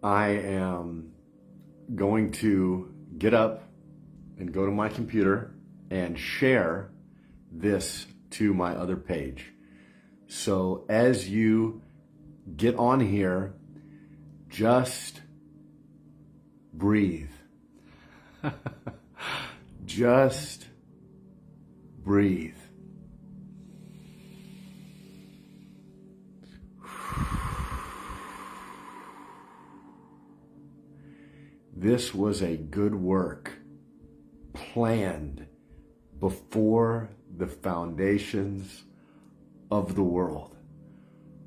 I am going to get up and go to my computer and share this to my other page. So as you get on here, just breathe. Just breathe. This was a good work planned before the foundations of the world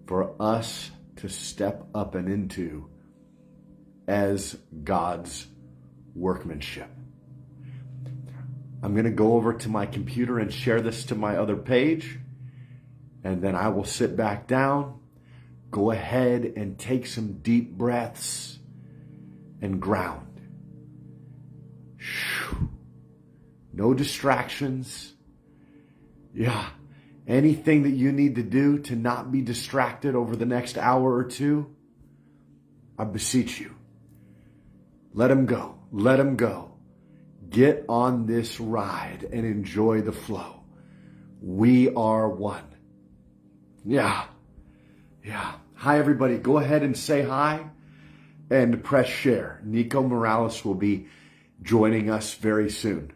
for us to step up and into as God's workmanship. I'm going to go over to my computer and share this to my other page, and then I will sit back down, go ahead and take some deep breaths and ground. No distractions. Yeah, anything that you need to do to not be distracted over the next hour or two, I beseech you. Let him go. Let him go. Get on this ride and enjoy the flow. We are one. Yeah. Hi, everybody. Go ahead and say hi and press share. Nico Morales will be joining us very soon.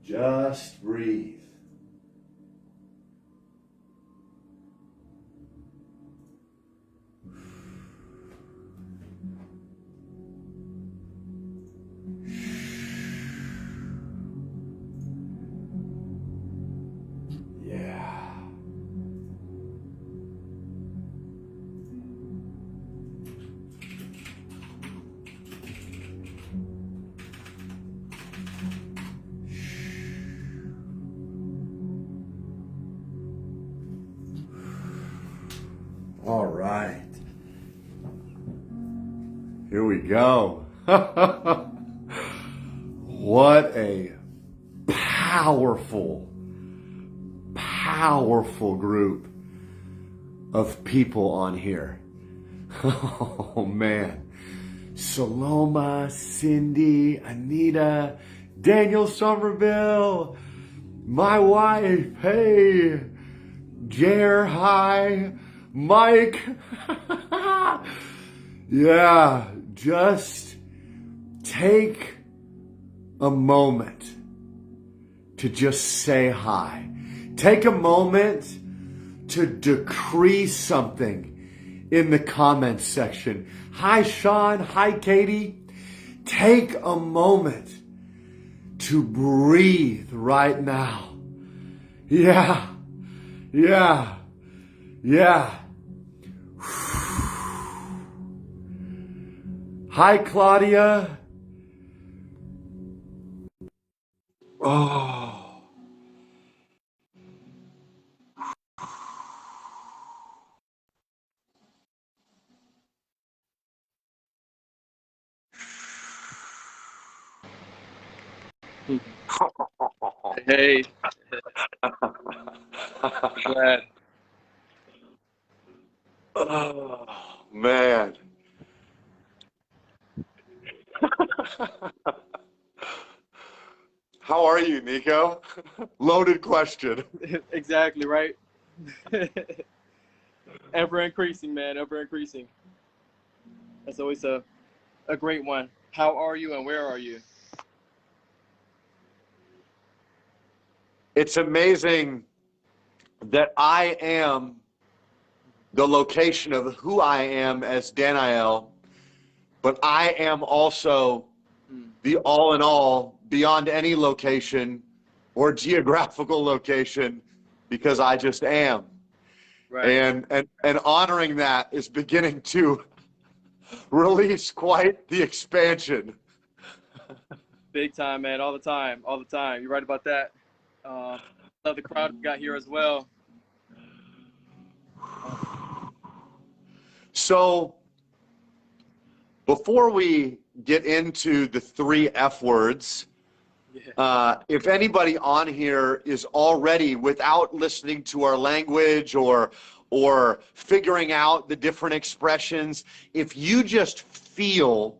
Just breathe. Yeah. All right. Here we go. What a powerful group of people on here. Oh man. Saloma, Cindy, Anita, Daniel Somerville, my wife, hey, Jer, hi, Mike. Yeah, just take a moment to just say hi. Take a moment to decree something in the comments section. Hi, Sean. Hi, Katie. Take a moment to breathe right now. Yeah. Hi, Claudia. Oh. Hey, glad. Oh, man. How are you, Nico? Loaded question. Exactly right. Ever increasing, man. Ever increasing. That's always a great one. How are you and where are you? It's amazing that I am the location of who I am as Daniel, but I am also the all in all beyond any location or geographical location because I just am. Right. And honoring that is beginning to release quite the expansion. Big time, man. All the time. All the time. You're right about that. Love the crowd we got here as well. So before we get into the three F words, If anybody on here is already, without listening to our language or figuring out the different expressions, if you just feel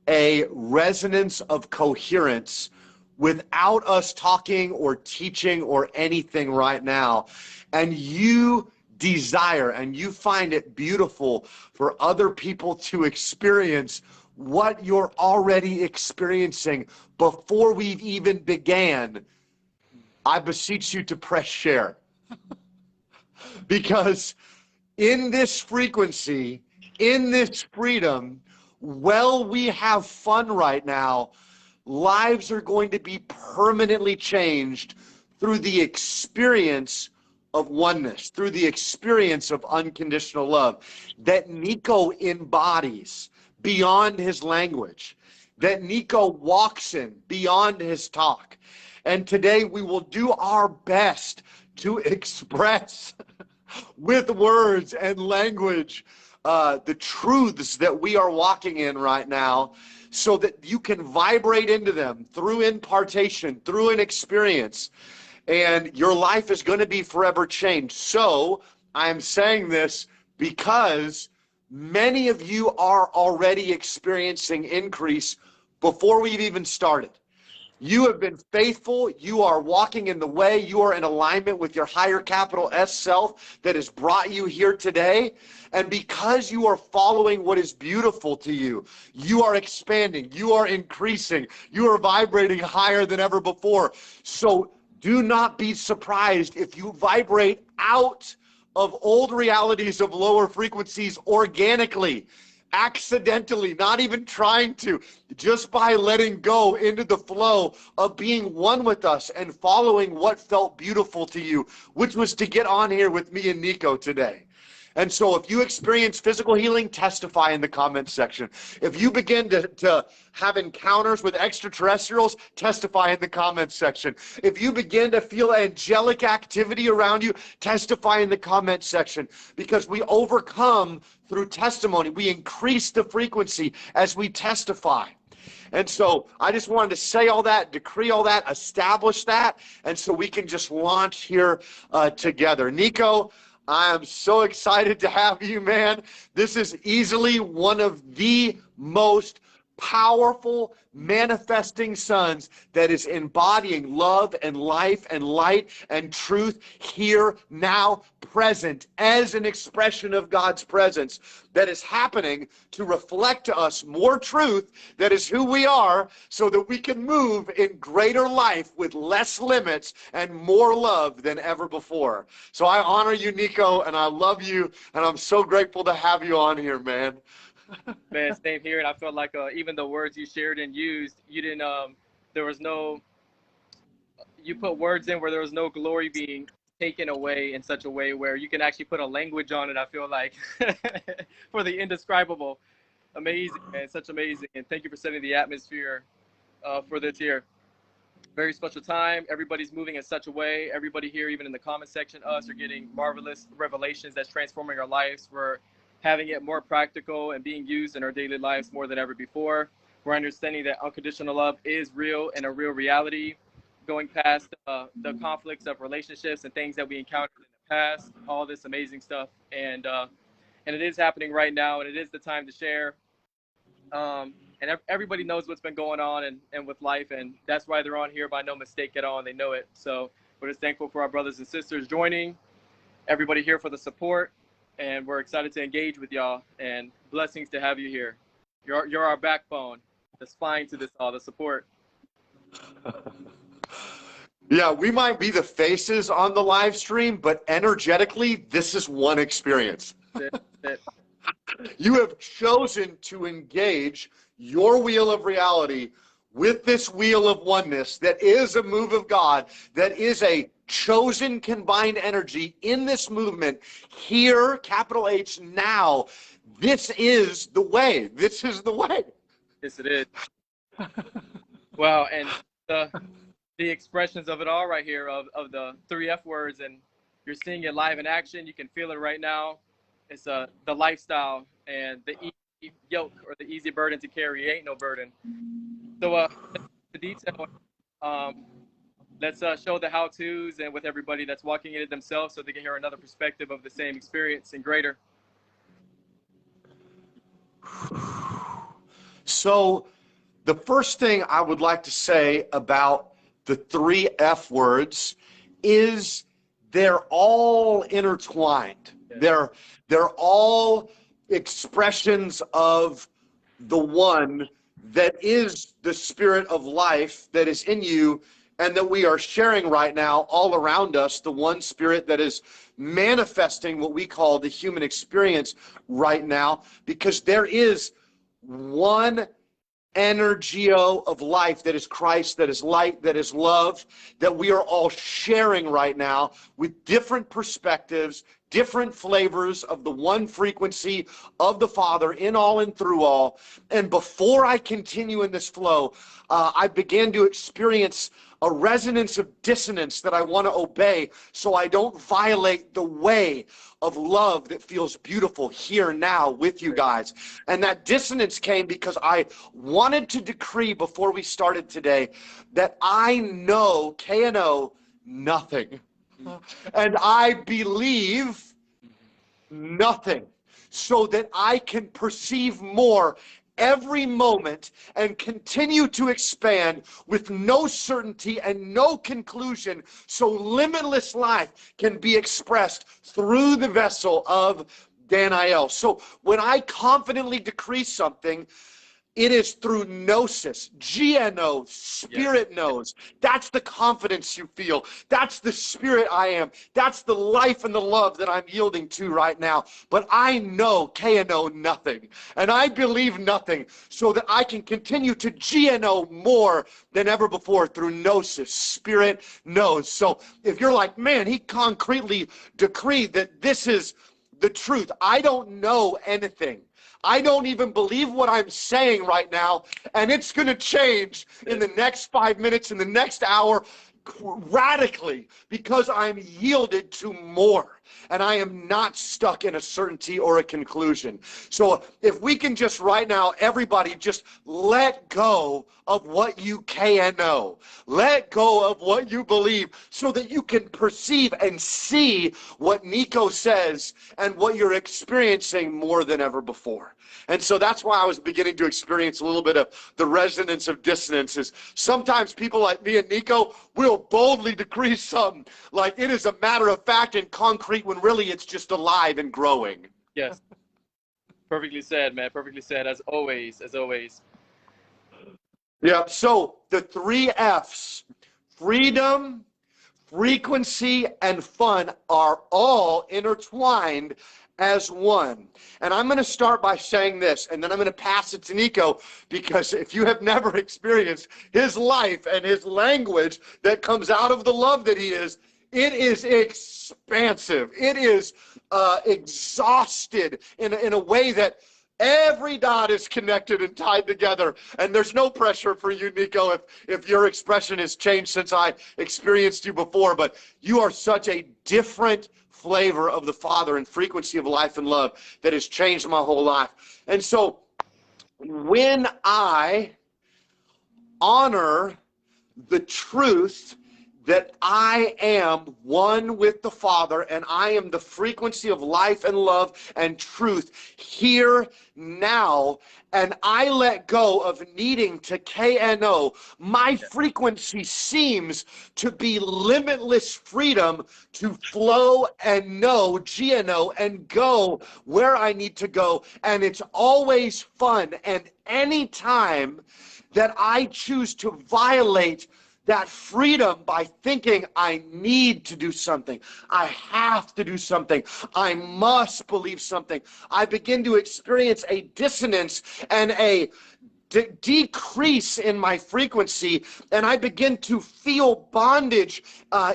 a resonance of coherence without us talking or teaching or anything right now, and you desire and you find it beautiful for other people to experience what you're already experiencing before we've even began, I beseech you to press share. Because in this frequency, in this freedom, while we have fun right now, lives are going to be permanently changed through the experience of oneness, through the experience of unconditional love that Nico embodies beyond his language, that Nico walks in beyond his talk. And today we will do our best to express with words and language the truths that we are walking in right now, so that you can vibrate into them through impartation, through an experience, and your life is going to be forever changed. So I'm saying this because many of you are already experiencing increase before we've even started. You have been faithful. You are walking in the way. You are in alignment with your higher capital S self that has brought you here today. And because you are following what is beautiful to you, you are expanding. You are increasing. You are vibrating higher than ever before. So do not be surprised if you vibrate out of old realities of lower frequencies organically, accidentally, not even trying to, just by letting go into the flow of being one with us and following what felt beautiful to you, which was to get on here with me and Nico today. And so if you experience physical healing, testify in the comments section. If you begin to have encounters with extraterrestrials, testify in the comments section. If you begin to feel angelic activity around you, testify in the comments section. Because we overcome through testimony. We increase the frequency as we testify. And so I just wanted to say all that, decree all that, establish that, and so we can just launch here together. Nico, I am so excited to have you, man. This is easily one of the most powerful manifesting sons that is embodying love and life and light and truth here, now, present, as an expression of God's presence that is happening to reflect to us more truth that is who we are, so that we can move in greater life with less limits and more love than ever before. So I honor you, Nico, and I love you, and I'm so grateful to have you on here, man. Man, same here. And I felt like even the words you shared and used, you didn't, there was no, you put words in where there was no glory being taken away in such a way where you can actually put a language on it, I feel like, for the indescribable. Amazing, man. Such amazing. And thank you for setting the atmosphere for this here. Very special time. Everybody's moving in such a way. Everybody here, even in the comment section, us are getting marvelous revelations that's transforming our lives. We're having it more practical and being used in our daily lives more than ever before. We're understanding that unconditional love is real and a real reality, going past the conflicts of relationships and things that we encountered in the past, all this amazing stuff. And it is happening right now, and it is the time to share. And everybody knows what's been going on and with life, and that's why they're on here by no mistake at all, and they know it. So we're just thankful for our brothers and sisters joining, everybody here for the support, and we're excited to engage with y'all, and blessings to have you here. You're our backbone, the spine to this all, the support. Yeah, we might be the faces on the live stream, but energetically, this is one experience. That's it. You have chosen to engage your wheel of reality with this wheel of oneness that is a move of God, that is a chosen combined energy in this movement here, capital H, now. This is the way. This is the way. Yes, it is. Wow, and the expressions of it all right here, of the 3F words, and you're seeing it live in action. You can feel it right now. It's the lifestyle and the easy yoke, or the easy burden to carry. Ain't no burden. So the detail let's show the how-tos and with everybody that's walking in it themselves so they can hear another perspective of the same experience and greater. So the first thing I would like to say about the 3 F words is they're all intertwined. Yeah. They're all expressions of the one that is the spirit of life that is in you and that we are sharing right now all around us, the one spirit that is manifesting what we call the human experience right now, because there is one energio of life that is Christ, that is light, that is love, that we are all sharing right now with different perspectives, different flavors of the one frequency of the Father in all and through all. And before I continue in this flow, I began to experience a resonance of dissonance that I want to obey so I don't violate the way of love that feels beautiful here now with you guys. And that dissonance came because I wanted to decree before we started today that I know, K-N-O, nothing. And I believe nothing, so that I can perceive more every moment and continue to expand with no certainty and no conclusion, so limitless life can be expressed through the vessel of Daniel. So when I confidently decree something, it is through gnosis, G-N-O, spirit knows. That's the confidence you feel. That's the spirit I am. That's the life and the love that I'm yielding to right now. But I know, K-N-O, nothing. And I believe nothing so that I can continue to G-N-O more than ever before through gnosis, spirit knows. So if you're like, man, he concretely decreed that this is the truth. I don't know anything. I don't even believe what I'm saying right now, and it's going to change in the next 5 minutes, in the next hour, radically, because I'm yielded to more, and I am not stuck in a certainty or a conclusion. So if we can just right now, everybody just let go of what you can know. Let go of what you believe so that you can perceive and see what Nico says and what you're experiencing more than ever before. And so that's why I was beginning to experience a little bit of the resonance of dissonances. Sometimes people like me and Nico will boldly decree something like it is a matter of fact and concrete when really it's just alive and growing. Yes. Perfectly said, man. Perfectly said, as always, as always. Yeah, so the 3 F's, freedom, frequency, and fun are all intertwined as one. And I'm going to start by saying this, and then I'm going to pass it to Nico, because if you have never experienced his life and his language that comes out of the love that he is, it is expansive. It is exhausted in a way that every dot is connected and tied together. And there's no pressure for you, Nico, if your expression has changed since I experienced you before. But you are such a different flavor of the Father and frequency of life and love that has changed my whole life. And so when I honor the truth that I am one with the Father and I am the frequency of life and love and truth here now, and I let go of needing to KNO, my frequency seems to be limitless freedom to flow and know, GNO, and go where I need to go. And it's always fun. And anytime that I choose to violate that freedom by thinking I need to do something, I have to do something, I must believe something, I begin to experience a dissonance and a decrease in my frequency, and I begin to feel bondage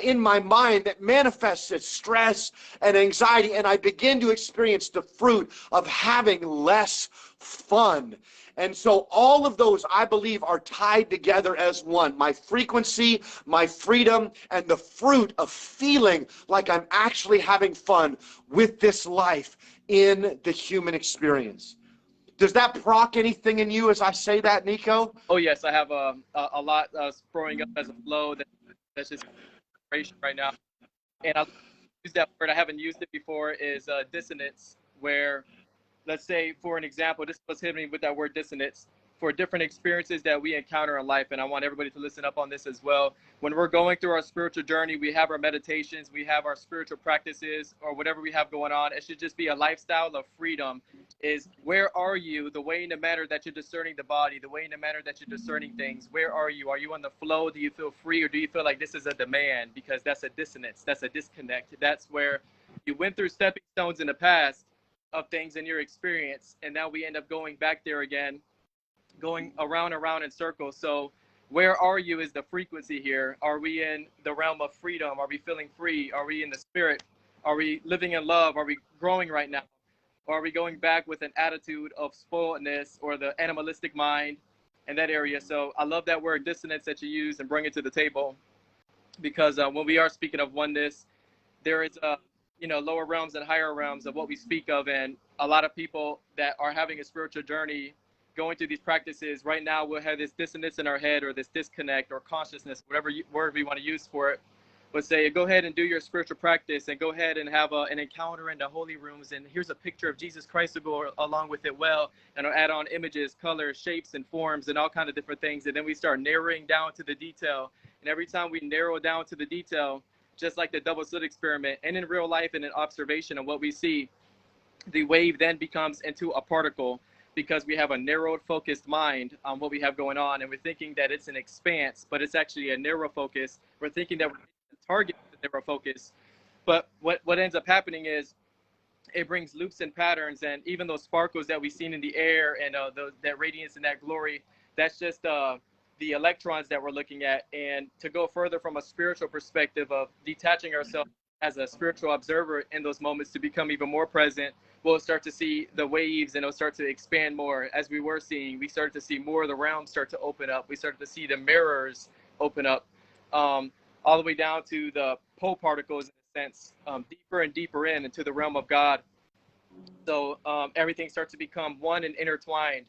in my mind that manifests as stress and anxiety, and I begin to experience the fruit of having less fun. And so all of those, I believe, are tied together as one. My frequency, my freedom, and the fruit of feeling like I'm actually having fun with this life in the human experience. Does that proc anything in you as I say that, Nico? Oh yes, I have a lot growing up as a flow that's just inspiration right now. And I use that word. I haven't used it before. Is dissonance, where let's say, for an example, this was hitting me with that word dissonance for different experiences that we encounter in life. And I want everybody to listen up on this as well. When we're going through our spiritual journey, we have our meditations, we have our spiritual practices, or whatever we have going on. It should just be a lifestyle of freedom. Is where are you? The way in the manner that you're discerning the body, the way in the manner that you're discerning things. Where are you? Are you on the flow? Do you feel free, or do you feel like this is a demand? Because that's a dissonance. That's a disconnect. That's where you went through stepping stones in the past of things in your experience, and now we end up going back there again, going around and around in circles. So where are you is the frequency here. Are we in the realm of freedom? Are we feeling free? Are we in the spirit? Are we living in love? Are we growing right now? Or are we going back with an attitude of spoiledness or the animalistic mind in that area? So I love that word dissonance that you use and bring it to the table, because when we are speaking of oneness, there is lower realms and higher realms of what we speak of. And a lot of people that are having a spiritual journey going through these practices right now will have this dissonance in our head, or this disconnect, or consciousness, whatever word we want to use for it. But say, go ahead and do your spiritual practice, and go ahead and have an encounter in the holy rooms. And here's a picture of Jesus Christ to go along with it well. And I'll add on images, colors, shapes, and forms, and all kinds of different things. And then we start narrowing down to the detail. And every time we narrow down to the detail, just like the double slit experiment, and in real life and in observation of what we see, the wave then becomes into a particle, because we have a narrowed, focused mind on what we have going on. And we're thinking that it's an expanse, but it's actually a narrow focus. We're thinking that we're target the narrow focus. But what ends up happening is it brings loops and patterns, and even those sparkles that we've seen in the air, and that radiance and that glory, that's just the electrons that we're looking at. And to go further from a spiritual perspective of detaching ourselves as a spiritual observer in those moments, to become even more present, we'll start to see the waves, and it'll start to expand more. As we were seeing, we started to see more of the realms start to open up. We started to see the mirrors open up, all the way down to the pole particles, in a sense, deeper and deeper into the realm of God. So everything starts to become one and intertwined.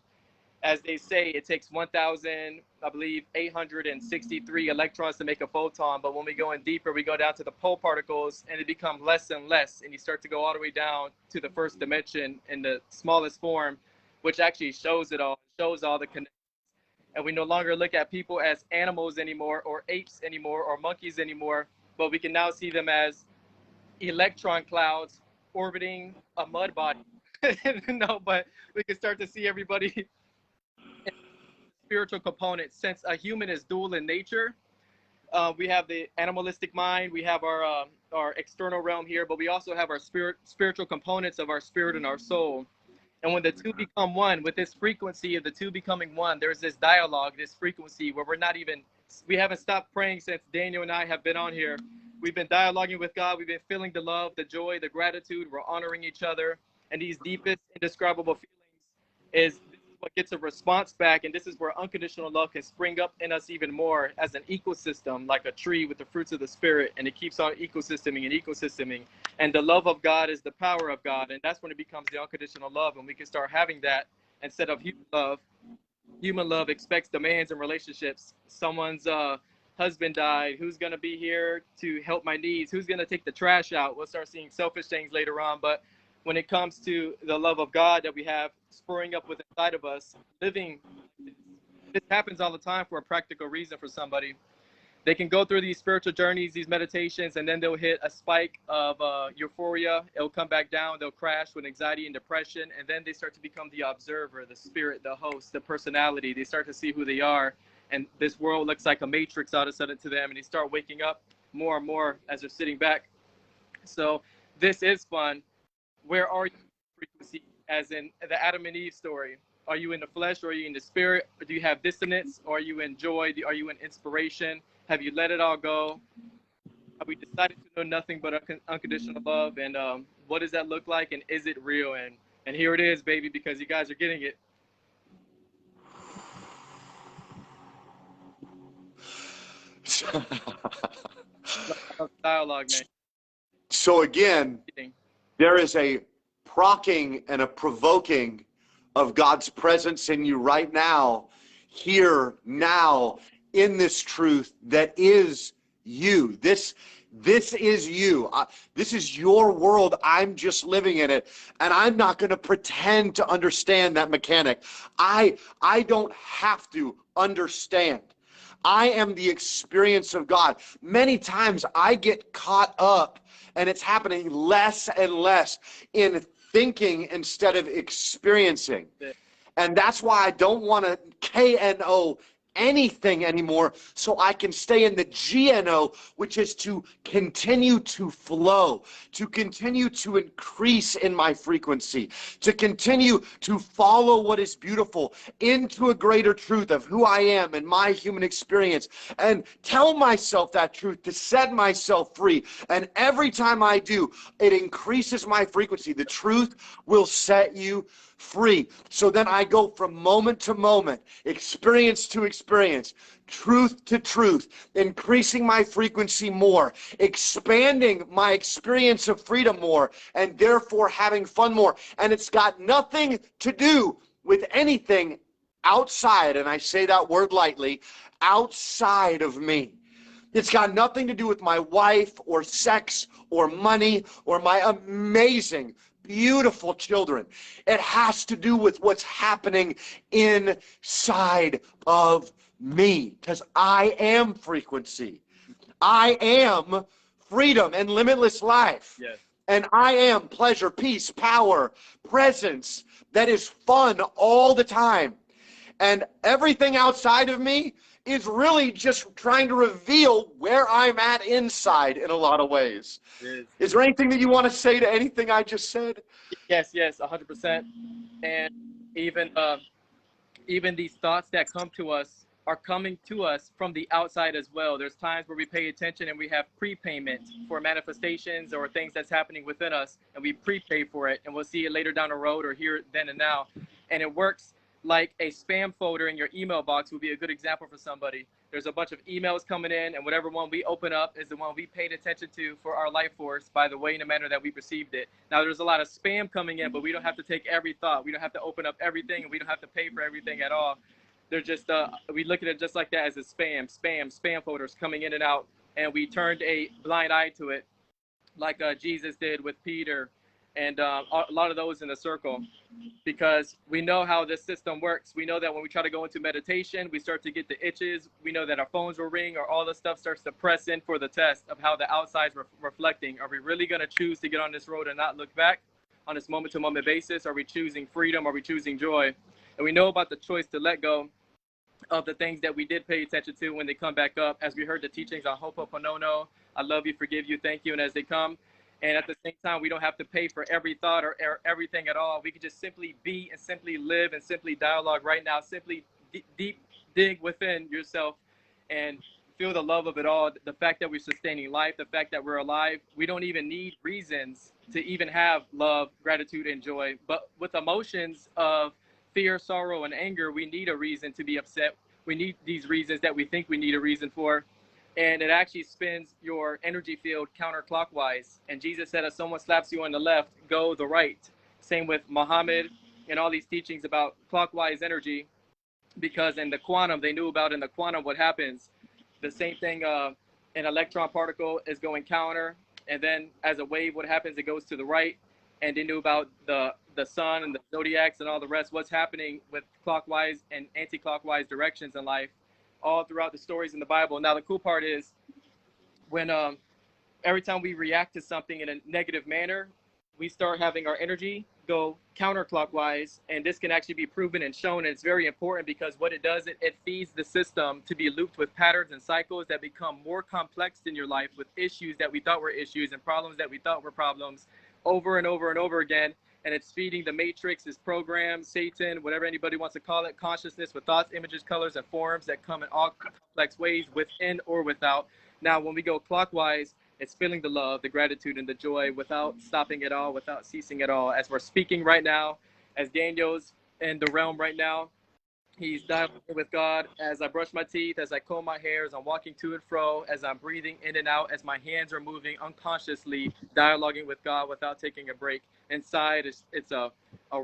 As they say, it takes 1,000, I believe, 863 electrons to make a photon. But when we go in deeper, we go down to the pole particles, and it becomes less and less. And you start to go all the way down to the first dimension in the smallest form, which actually shows it all, shows all the connections. And we no longer look at people as animals anymore, or apes anymore, or monkeys anymore, but we can now see them as electron clouds orbiting a mud body. No, but we can start to see everybody in spiritual components. Since a human is dual in nature, we have the animalistic mind, we have our external realm here, but we also have our spiritual components of our spirit and our soul. And when the two become one, with this frequency of the two becoming one, there's this dialogue, this frequency where we haven't stopped praying since Daniel and I have been on here. We've been dialoguing with God. We've been feeling the love, the joy, the gratitude. We're honoring each other. And these deepest, indescribable feelings is what gets a response back. And this is where unconditional love can spring up in us even more as an ecosystem, like a tree with the fruits of the spirit. And it keeps on ecosysteming and ecosysteming. And the love of God is the power of God. And that's when it becomes the unconditional love. And we can start having that instead of human love. Human love expects demands in relationships. Someone's husband died. Who's going to be here to help my needs? Who's going to take the trash out? We'll start seeing selfish things later on. But when it comes to the love of God that we have spurring up within inside of us, living, this happens all the time for a practical reason for somebody. They can go through these spiritual journeys, these meditations, and then they'll hit a spike of euphoria. It'll come back down. They'll crash with anxiety and depression. And then they start to become the observer, the spirit, the host, the personality. They start to see who they are. And this world looks like a matrix all of a sudden to them. And they start waking up more and more as they're sitting back. So this is fun. Where are you in frequency? As in the Adam and Eve story. Are you in the flesh, or are you in the spirit? Or do you have dissonance? Or are you in joy? Are you in inspiration? Have you let it all go? Have we decided to know nothing but unconditional love? And what does that look like? And is it real? And here it is, baby, because you guys are getting it. Dialogue, man. So again, there is a procking and a provoking of God's presence in you right now, here, now, in this truth that is you. This is you. This is your world. I'm just living in it, and I'm not going to pretend to understand that mechanic. I don't have to understand. I am the experience of God. Many times I get caught up, and it's happening less and less in thinking instead of experiencing. And that's why I don't want to KNO anything anymore, so I can stay in the GNO, which is to continue to flow, to continue to increase in my frequency, to continue to follow what is beautiful into a greater truth of who I am and my human experience, and tell myself that truth to set myself free. And every time I do, it increases my frequency. The truth will set you free. So then I go from moment to moment, experience to experience, truth to truth, increasing my frequency more, expanding my experience of freedom more, and therefore having fun more. And it's got nothing to do with anything outside, and I say that word lightly, outside of me. It's got nothing to do with my wife or sex or money or my amazing, beautiful children. It has to do with what's happening inside of me, because I am frequency. I am freedom and limitless life. Yes. And I am pleasure, peace, power, presence that is fun all the time. And everything outside of me is really just trying to reveal where I'm at inside in a lot of ways. Yes. Is there anything that you want to say to anything I just said? Yes, 100%. And even these thoughts that come to us are coming to us from the outside as well. There's times where we pay attention and we have prepayment for manifestations or things that's happening within us, and we prepay for it, and we'll see it later down the road or hear it then and now. And it works like a spam folder in your email box would be a good example for somebody. There's a bunch of emails coming in, and whatever one we open up is the one we paid attention to for our life force by the way and the manner that we perceived it. Now, there's a lot of spam coming in, but we don't have to take every thought. We don't have to open up everything, and we don't have to pay for everything at all. They're just, we look at it just like that, as a spam folders coming in and out, and we turned a blind eye to it, like Jesus did with Peter and a lot of those in the circle, because we know how this system works. We know that when we try to go into meditation, we start to get the itches. We know that our phones will ring, or all this stuff starts to press in for the test of how the outside's reflecting. Are we really going to choose to get on this road and not look back on this moment-to-moment basis? Are we choosing freedom? Are we choosing joy? And we know about the choice to let go of the things that we did pay attention to when they come back up, as we heard the teachings on Ho'oponopono, I love you, forgive you, thank you, and as they come. And at the same time, we don't have to pay for every thought or everything at all. We can just simply be and simply live and simply dialogue right now. Simply deep dig within yourself and feel the love of it all. The fact that we're sustaining life, the fact that we're alive. We don't even need reasons to even have love, gratitude, and joy. But with emotions of fear, sorrow, and anger, we need a reason to be upset. We need these reasons that we think we need a reason for. And it actually spins your energy field counterclockwise. And Jesus said, if someone slaps you on the left, go the right. Same with Muhammad and all these teachings about clockwise energy, because in the quantum, they knew about in the quantum what happens. The same thing, an electron particle is going counter. And then as a wave, what happens? It goes to the right. And they knew about the sun and the zodiacs and all the rest, what's happening with clockwise and anti-clockwise directions in life, all throughout the stories in the Bible. Now, the cool part is when every time we react to something in a negative manner, we start having our energy go counterclockwise. And this can actually be proven and shown. And it's very important, because what it does, it feeds the system to be looped with patterns and cycles that become more complex in your life, with issues that we thought were issues and problems that we thought were problems, over and over and over again. And it's feeding the matrix, this program, Satan, whatever anybody wants to call it, consciousness with thoughts, images, colors, and forms that come in all complex ways, within or without. Now, when we go clockwise, it's feeling the love, the gratitude, and the joy without stopping at all, without ceasing at all. As we're speaking right now, as Daniel's in the realm right now, He's dialoguing with God as I brush my teeth, as I comb my hair, as I'm walking to and fro, as I'm breathing in and out, as my hands are moving unconsciously, dialoguing with God without taking a break. Inside, it's a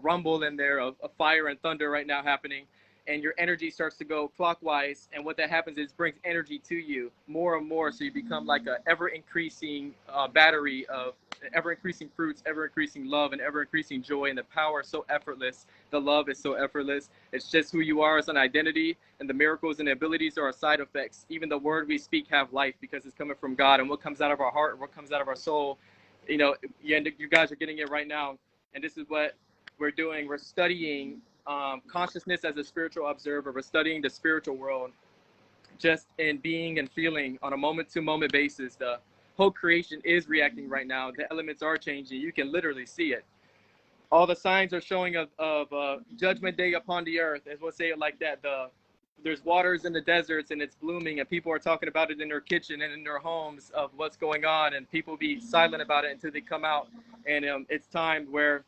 rumble in there of fire and thunder right now happening. And your energy starts to go clockwise. And what that happens is brings energy to you more and more. So you become like a ever increasing battery of ever increasing fruits, ever increasing love, and ever increasing joy. And the power is so effortless. The love is so effortless. It's just who you are as an identity, and the miracles and the abilities are side effects. Even the word we speak have life because it's coming from God, and what comes out of our heart and what comes out of our soul, you know, you guys are getting it right now. And this is what we're doing. We're studying consciousness as a spiritual observer. We're studying the spiritual world just in being and feeling on a moment-to-moment basis. The whole creation is reacting right now. The elements are changing. You can literally see it. All the signs are showing of judgment day upon the earth, as we'll say it like that. There's waters in the deserts and it's blooming, and people are talking about it in their kitchen and in their homes of what's going on, and people be silent about it until they come out. And it's time where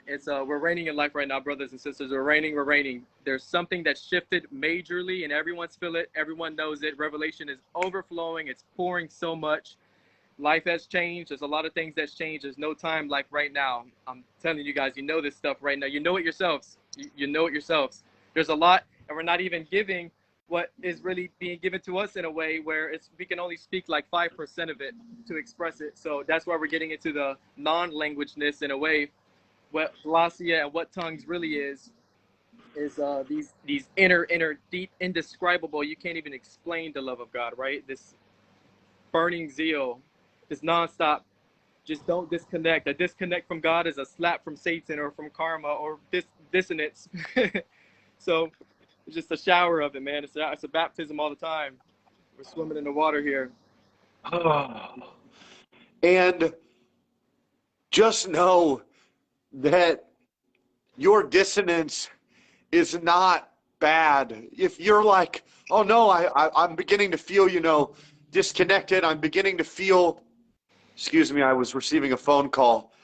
it's we're reigning in life right now, brothers and sisters. We're reigning. There's something that shifted majorly, and everyone's feel it. Everyone knows it. Revelation is overflowing. It's pouring so much. Life has changed. There's a lot of things that's changed. There's no time like right now. I'm telling you guys, you know this stuff right now. You know it yourselves. You know it yourselves. There's a lot, and we're not even giving what is really being given to us in a way where we can only speak like 5% of it to express it. So that's why we're getting into the non-languageness in a way. What glossia and what tongues really is these inner, deep, indescribable. You can't even explain the love of God, right? This burning zeal, this nonstop. Just don't disconnect. A disconnect from God is a slap from Satan or from karma or dissonance. So it's just a shower of it, man. It's a baptism all the time. We're swimming in the water here. And just know that your dissonance is not bad. If you're like, oh no, I'm beginning to feel, disconnected. I'm beginning to feel, excuse me, I was receiving a phone call.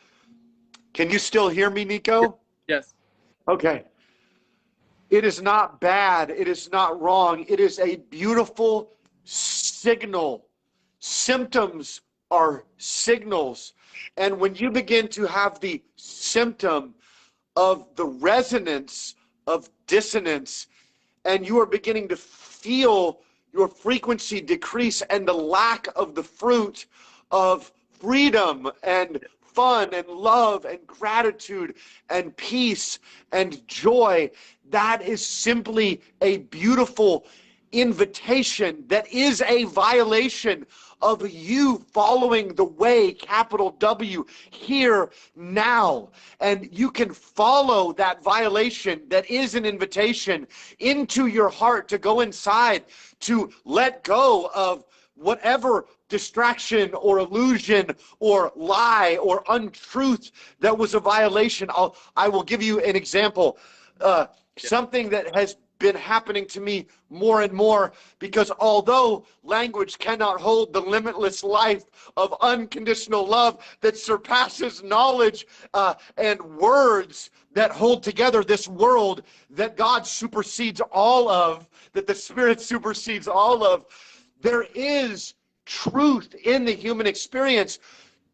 Can you still hear me, Nico? Yes. Okay. It is not bad. It is not wrong. It is a beautiful signal. Symptoms are signals. And when you begin to have the symptom of the resonance of dissonance, and you are beginning to feel your frequency decrease and the lack of the fruit of freedom and fun and love and gratitude and peace and joy, that is simply a beautiful invitation that is a violation of you following the way, capital W, here, now. And you can follow that violation that is an invitation into your heart to go inside, to let go of whatever distraction or illusion or lie or untruth that was a violation. I will give you an example. Something that has been happening to me more and more, because although language cannot hold the limitless life of unconditional love that surpasses knowledge, and words that hold together this world that God supersedes all of, that the Spirit supersedes all of, there is truth in the human experience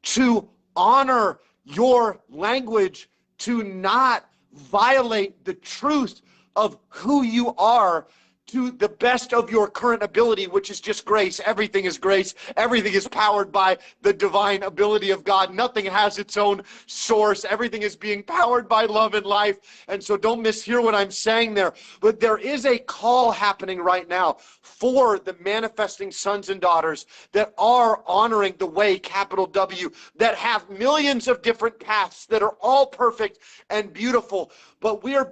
to honor your language, to not violate the truth of who you are to the best of your current ability, which is just grace. Everything is grace. Everything is powered by the divine ability of God. Nothing has its own source. Everything is being powered by love and life. And so don't mishear what I'm saying there. But there is a call happening right now for the manifesting sons and daughters that are honoring the way, capital W, that have millions of different paths that are all perfect and beautiful. But we are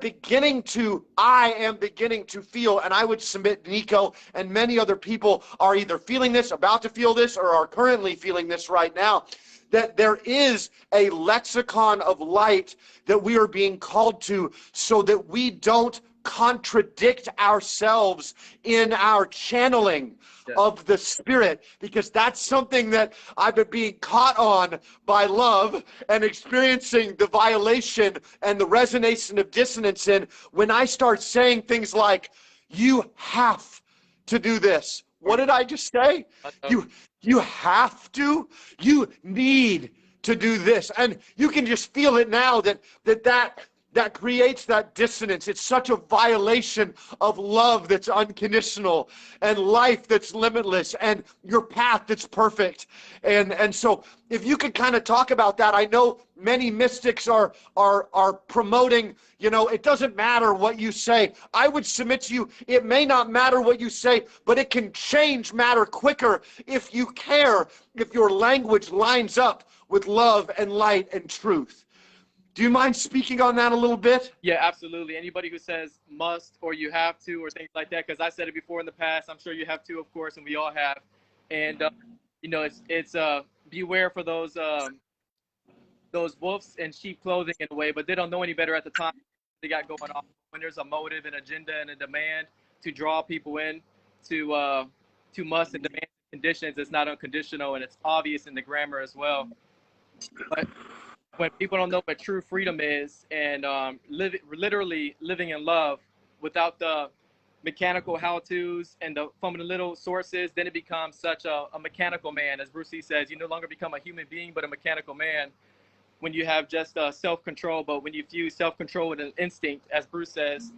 I am beginning to feel, and I would submit Nico and many other people are either feeling this, about to feel this, or are currently feeling this right now, that there is a lexicon of light that we are being called to, so that we don't contradict ourselves in our channeling of the Spirit, because that's something that I've been being caught on by love and experiencing the violation and the resonance of dissonance in when I start saying things like, you have to do this. What did I just say? You have to. You need to do this. And you can just feel it now that creates that dissonance. It's such a violation of love that's unconditional and life that's limitless and your path that's perfect. And so if you could kind of talk about that, I know many mystics are promoting, it doesn't matter what you say. I would submit to you, it may not matter what you say, but it can change matter quicker if you care, if your language lines up with love and light and truth. Do you mind speaking on that a little bit? Yeah, absolutely. Anybody who says must or you have to or things like that, because I said it before in the past, I'm sure you have too, of course, and we all have. And it's beware for those wolves in sheep clothing in a way, but they don't know any better at the time. They got going on when there's a motive, an agenda, and a demand to draw people in to must and demand conditions. It's not unconditional, and it's obvious in the grammar as well. But when people don't know what true freedom is and literally living in love without the mechanical how-tos and the fundamental sources, then it becomes such a mechanical man. As Bruce Lee says, you no longer become a human being, but a mechanical man when you have just self-control. But when you fuse self-control with an instinct, as Bruce says,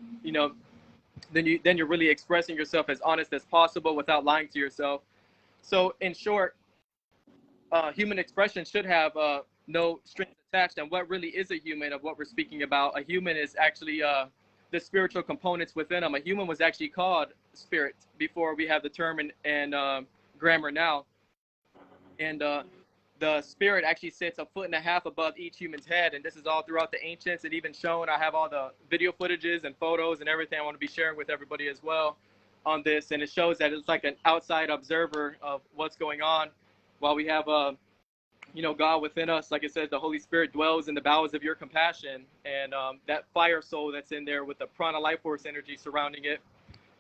then you're really expressing yourself as honest as possible without lying to yourself. So in short, human expression should have no strings attached. And what really is a human of what we're speaking about? A human is actually the spiritual components within them. A human was actually called spirit before we have the term and grammar now. And the spirit actually sits 1.5 feet above each human's head. And this is all throughout the ancients and even shown. I have all the video footages and photos and everything I want to be sharing with everybody as well on this. And it shows that it's like an outside observer of what's going on while we have God within us. Like I said, the Holy Spirit dwells in the bowels of your compassion, and that fire soul that's in there with the prana life force energy surrounding it.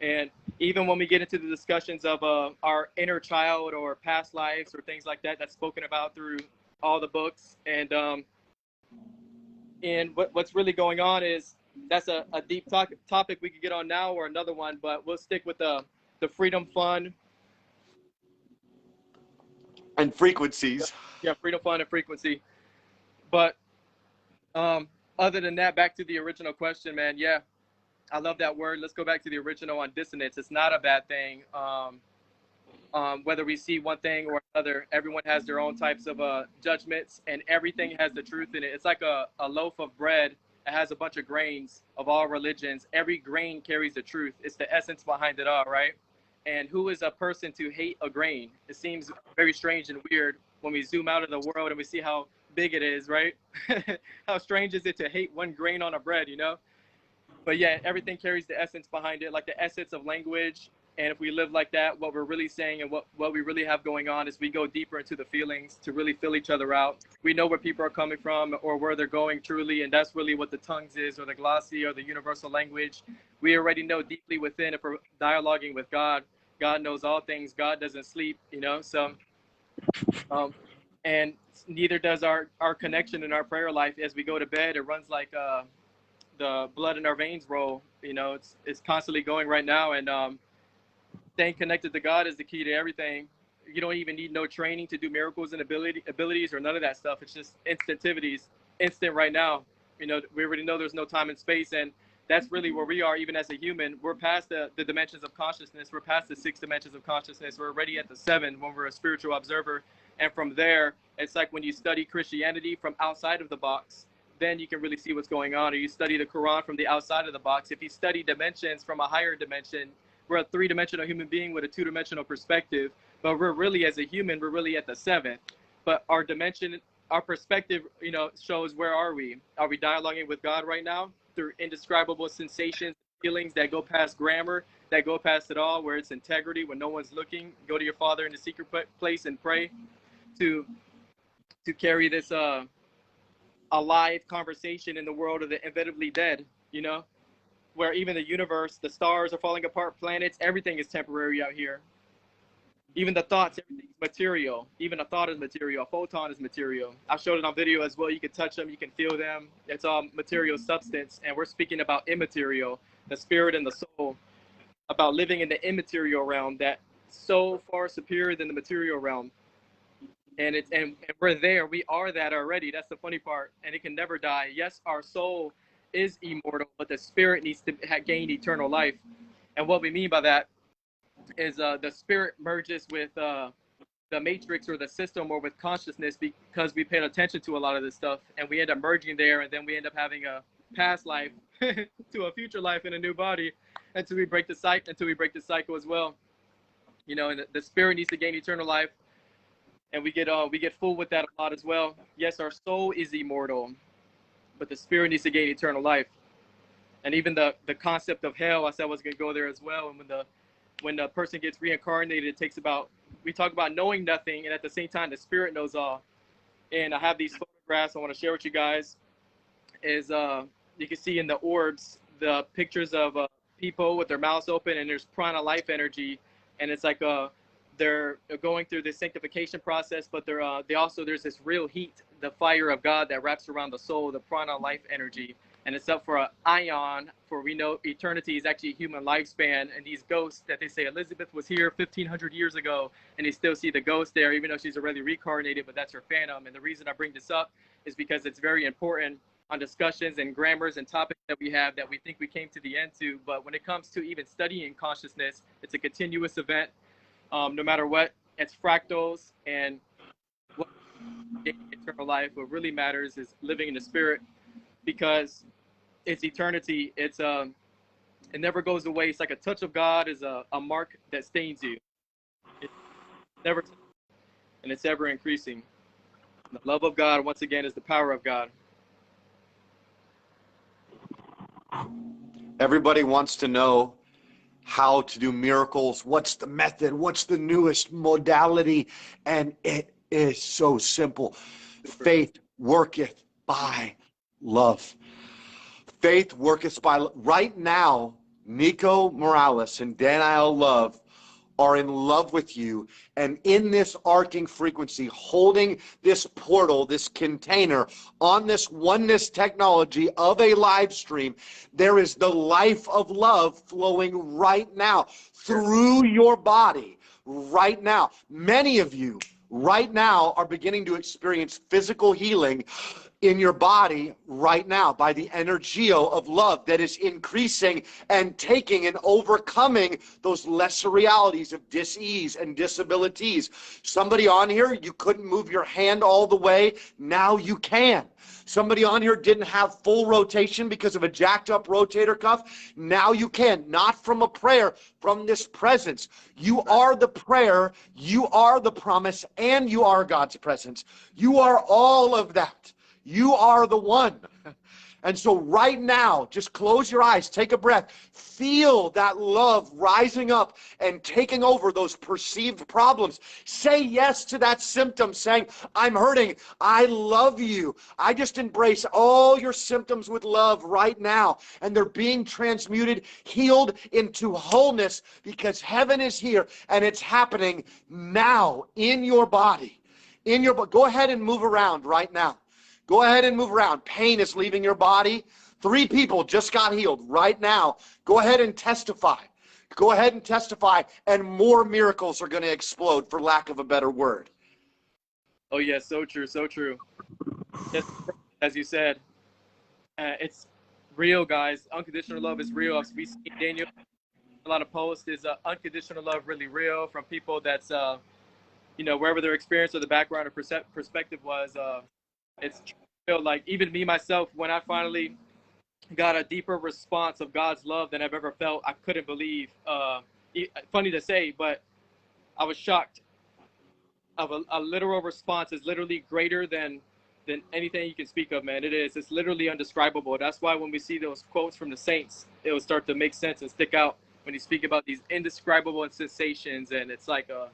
And even when we get into the discussions of our inner child or past lives or things like that, that's spoken about through all the books. And what's really going on is that's a deep topic we could get on now or another one, but we'll stick with the freedom fun and frequencies. Yeah, freedom, fun, and frequency. But other than that, back to the original question, man. Yeah, I love that word. Let's go back to the original on dissonance. It's not a bad thing. Whether we see one thing or another, everyone has their own types of judgments, and everything has the truth in it. It's like a loaf of bread. It has a bunch of grains of all religions. Every grain carries the truth. It's the essence behind it all, right? And who is a person to hate a grain? It seems very strange and weird when we zoom out of the world and we see how big it is, right? How strange is it to hate one grain on a bread, But yeah, everything carries the essence behind it, like the essence of language. And if we live like that, what we're really saying and what we really have going on is we go deeper into the feelings to really feel each other out. We know where people are coming from or where they're going truly. And that's really what the tongues is, or the glossy, or the universal language. We already know deeply within, if we're dialoguing with God. God knows all things. God doesn't sleep, So, and neither does our connection in our prayer life. As we go to bed, it runs like the blood in our veins roll. It's constantly going right now. And staying connected to God is the key to everything. You don't even need no training to do miracles and abilities or none of that stuff. It's just instant right now. We already know there's no time and space, and that's really where we are. Even as a human, we're past the dimensions of consciousness. We're past the 6 dimensions of consciousness. We're already at the 7 when we're a spiritual observer. And from there, it's like when you study Christianity from outside of the box, then you can really see what's going on. Or you study the Quran from the outside of the box. If you study dimensions from a higher dimension, we're a 3-dimensional human being with a 2-dimensional perspective. But we're really, as a human, we're really at the 7th. But our dimension, our perspective, shows where are we? Are we dialoguing with God right now through indescribable sensations, feelings that go past grammar, that go past it all, where it's integrity, when no one's looking? Go to your Father in the secret place and pray to carry this alive conversation in the world of the inevitably dead, where even the universe, the stars are falling apart, planets, everything is temporary out here. Even the thoughts, everything's material. Even a thought is material. A photon is material. I've showed it on video as well. You can touch them, you can feel them. It's all material substance. And we're speaking about immaterial, the spirit and the soul, about living in the immaterial realm that's so far superior than the material realm. And we're there. We are that already. That's the funny part. And it can never die. Yes, our soul is immortal, but the spirit needs to gain eternal life. And what we mean by that is the spirit merges with the matrix or the system or with consciousness, because we paid attention to a lot of this stuff, and we end up merging there, and then we end up having a past life to a future life in a new body until we break the cycle as well. You know, and the spirit needs to gain eternal life, and we get full with that a lot as well. Yes, our soul is immortal, but the spirit needs to gain eternal life. And even the concept of hell, I said I was going to go there as well. And when the person gets reincarnated, it takes about, we talk about knowing nothing, and at the same time, the spirit knows all. And I have these photographs I want to share with you guys. Is you can see in the orbs the pictures of people with their mouths open, and there's prana life energy, and it's like they're going through this sanctification process, but they also, there's this real heat, the fire of God that wraps around the soul, the prana life energy. And it's up for an ion, for we know eternity is actually a human lifespan. And these ghosts that they say Elizabeth was here 1,500 years ago, and they still see the ghost there, even though she's already reincarnated, but that's her phantom. And the reason I bring this up is because it's very important on discussions and grammars and topics that we have that we think we came to the end to. But when it comes to even studying consciousness, it's a continuous event. No matter what, it's fractals, and what eternal life, what really matters is living in the spirit, because it's eternity. It's it never goes away. It's like a touch of God is a mark that stains you. It never, and it's ever increasing. The love of God, once again, is the power of God. Everybody wants to know how to do miracles. What's the method? What's the newest modality? And it is so simple. Faith worketh by love. Faith worketh by love. Right now, Nico Morales and Daniel Love are in love with you, and in this arcing frequency, holding this portal, this container, on this oneness technology of a live stream, there is the life of love flowing right now through your body right now. Many of you right now are beginning to experience physical healing in your body right now by the energio of love that is increasing and taking and overcoming those lesser realities of dis-ease and disabilities. Somebody on here, you couldn't move your hand all the way. Now you can. Somebody on here didn't have full rotation because of a jacked up rotator cuff. Now you can. Not from a prayer, from this presence. You are the prayer, you are the promise, and you are God's presence. You are all of that. You are the one. And so right now, just close your eyes, take a breath, feel that love rising up and taking over those perceived problems. Say yes to that symptom, saying, I'm hurting, I love you. I just embrace all your symptoms with love right now. And they're being transmuted, healed into wholeness, because heaven is here and it's happening now in your body. Go ahead and move around right now. Go ahead and move around. Pain is leaving your body. 3 people just got healed right now. Go ahead and testify. Go ahead and testify, and more miracles are going to explode, for lack of a better word. Oh, yeah, so true, so true. Just as you said, it's real, guys. Unconditional love is real. We see Daniel, a lot of posts, is unconditional love really real from people that's, wherever their experience or the background or perspective was, it's real. Like, even me, myself, when I finally got a deeper response of God's love than I've ever felt, I couldn't believe. Funny to say, but I was shocked. Of a literal response is literally greater than anything you can speak of, man. It's literally indescribable. That's why when we see those quotes from the saints, it will start to make sense and stick out when you speak about these indescribable sensations, and it's like a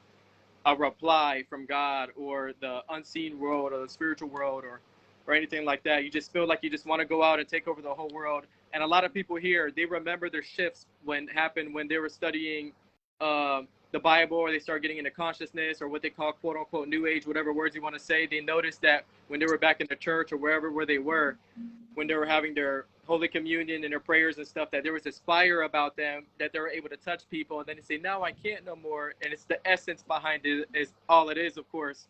reply from God or the unseen world or the spiritual world or anything like that. You just feel like you just want to go out and take over the whole world, And a lot of people here, they remember their shifts when happened when they were studying the Bible, or they start getting into consciousness, or what they call quote unquote new age, whatever words you want to say. They noticed that when they were back in the church or wherever where they were, when they were having their Holy Communion and their prayers and stuff, that there was this fire about them, that they were able to touch people. And then they say, no, I can't no more. And it's the essence behind it is all it is, of course.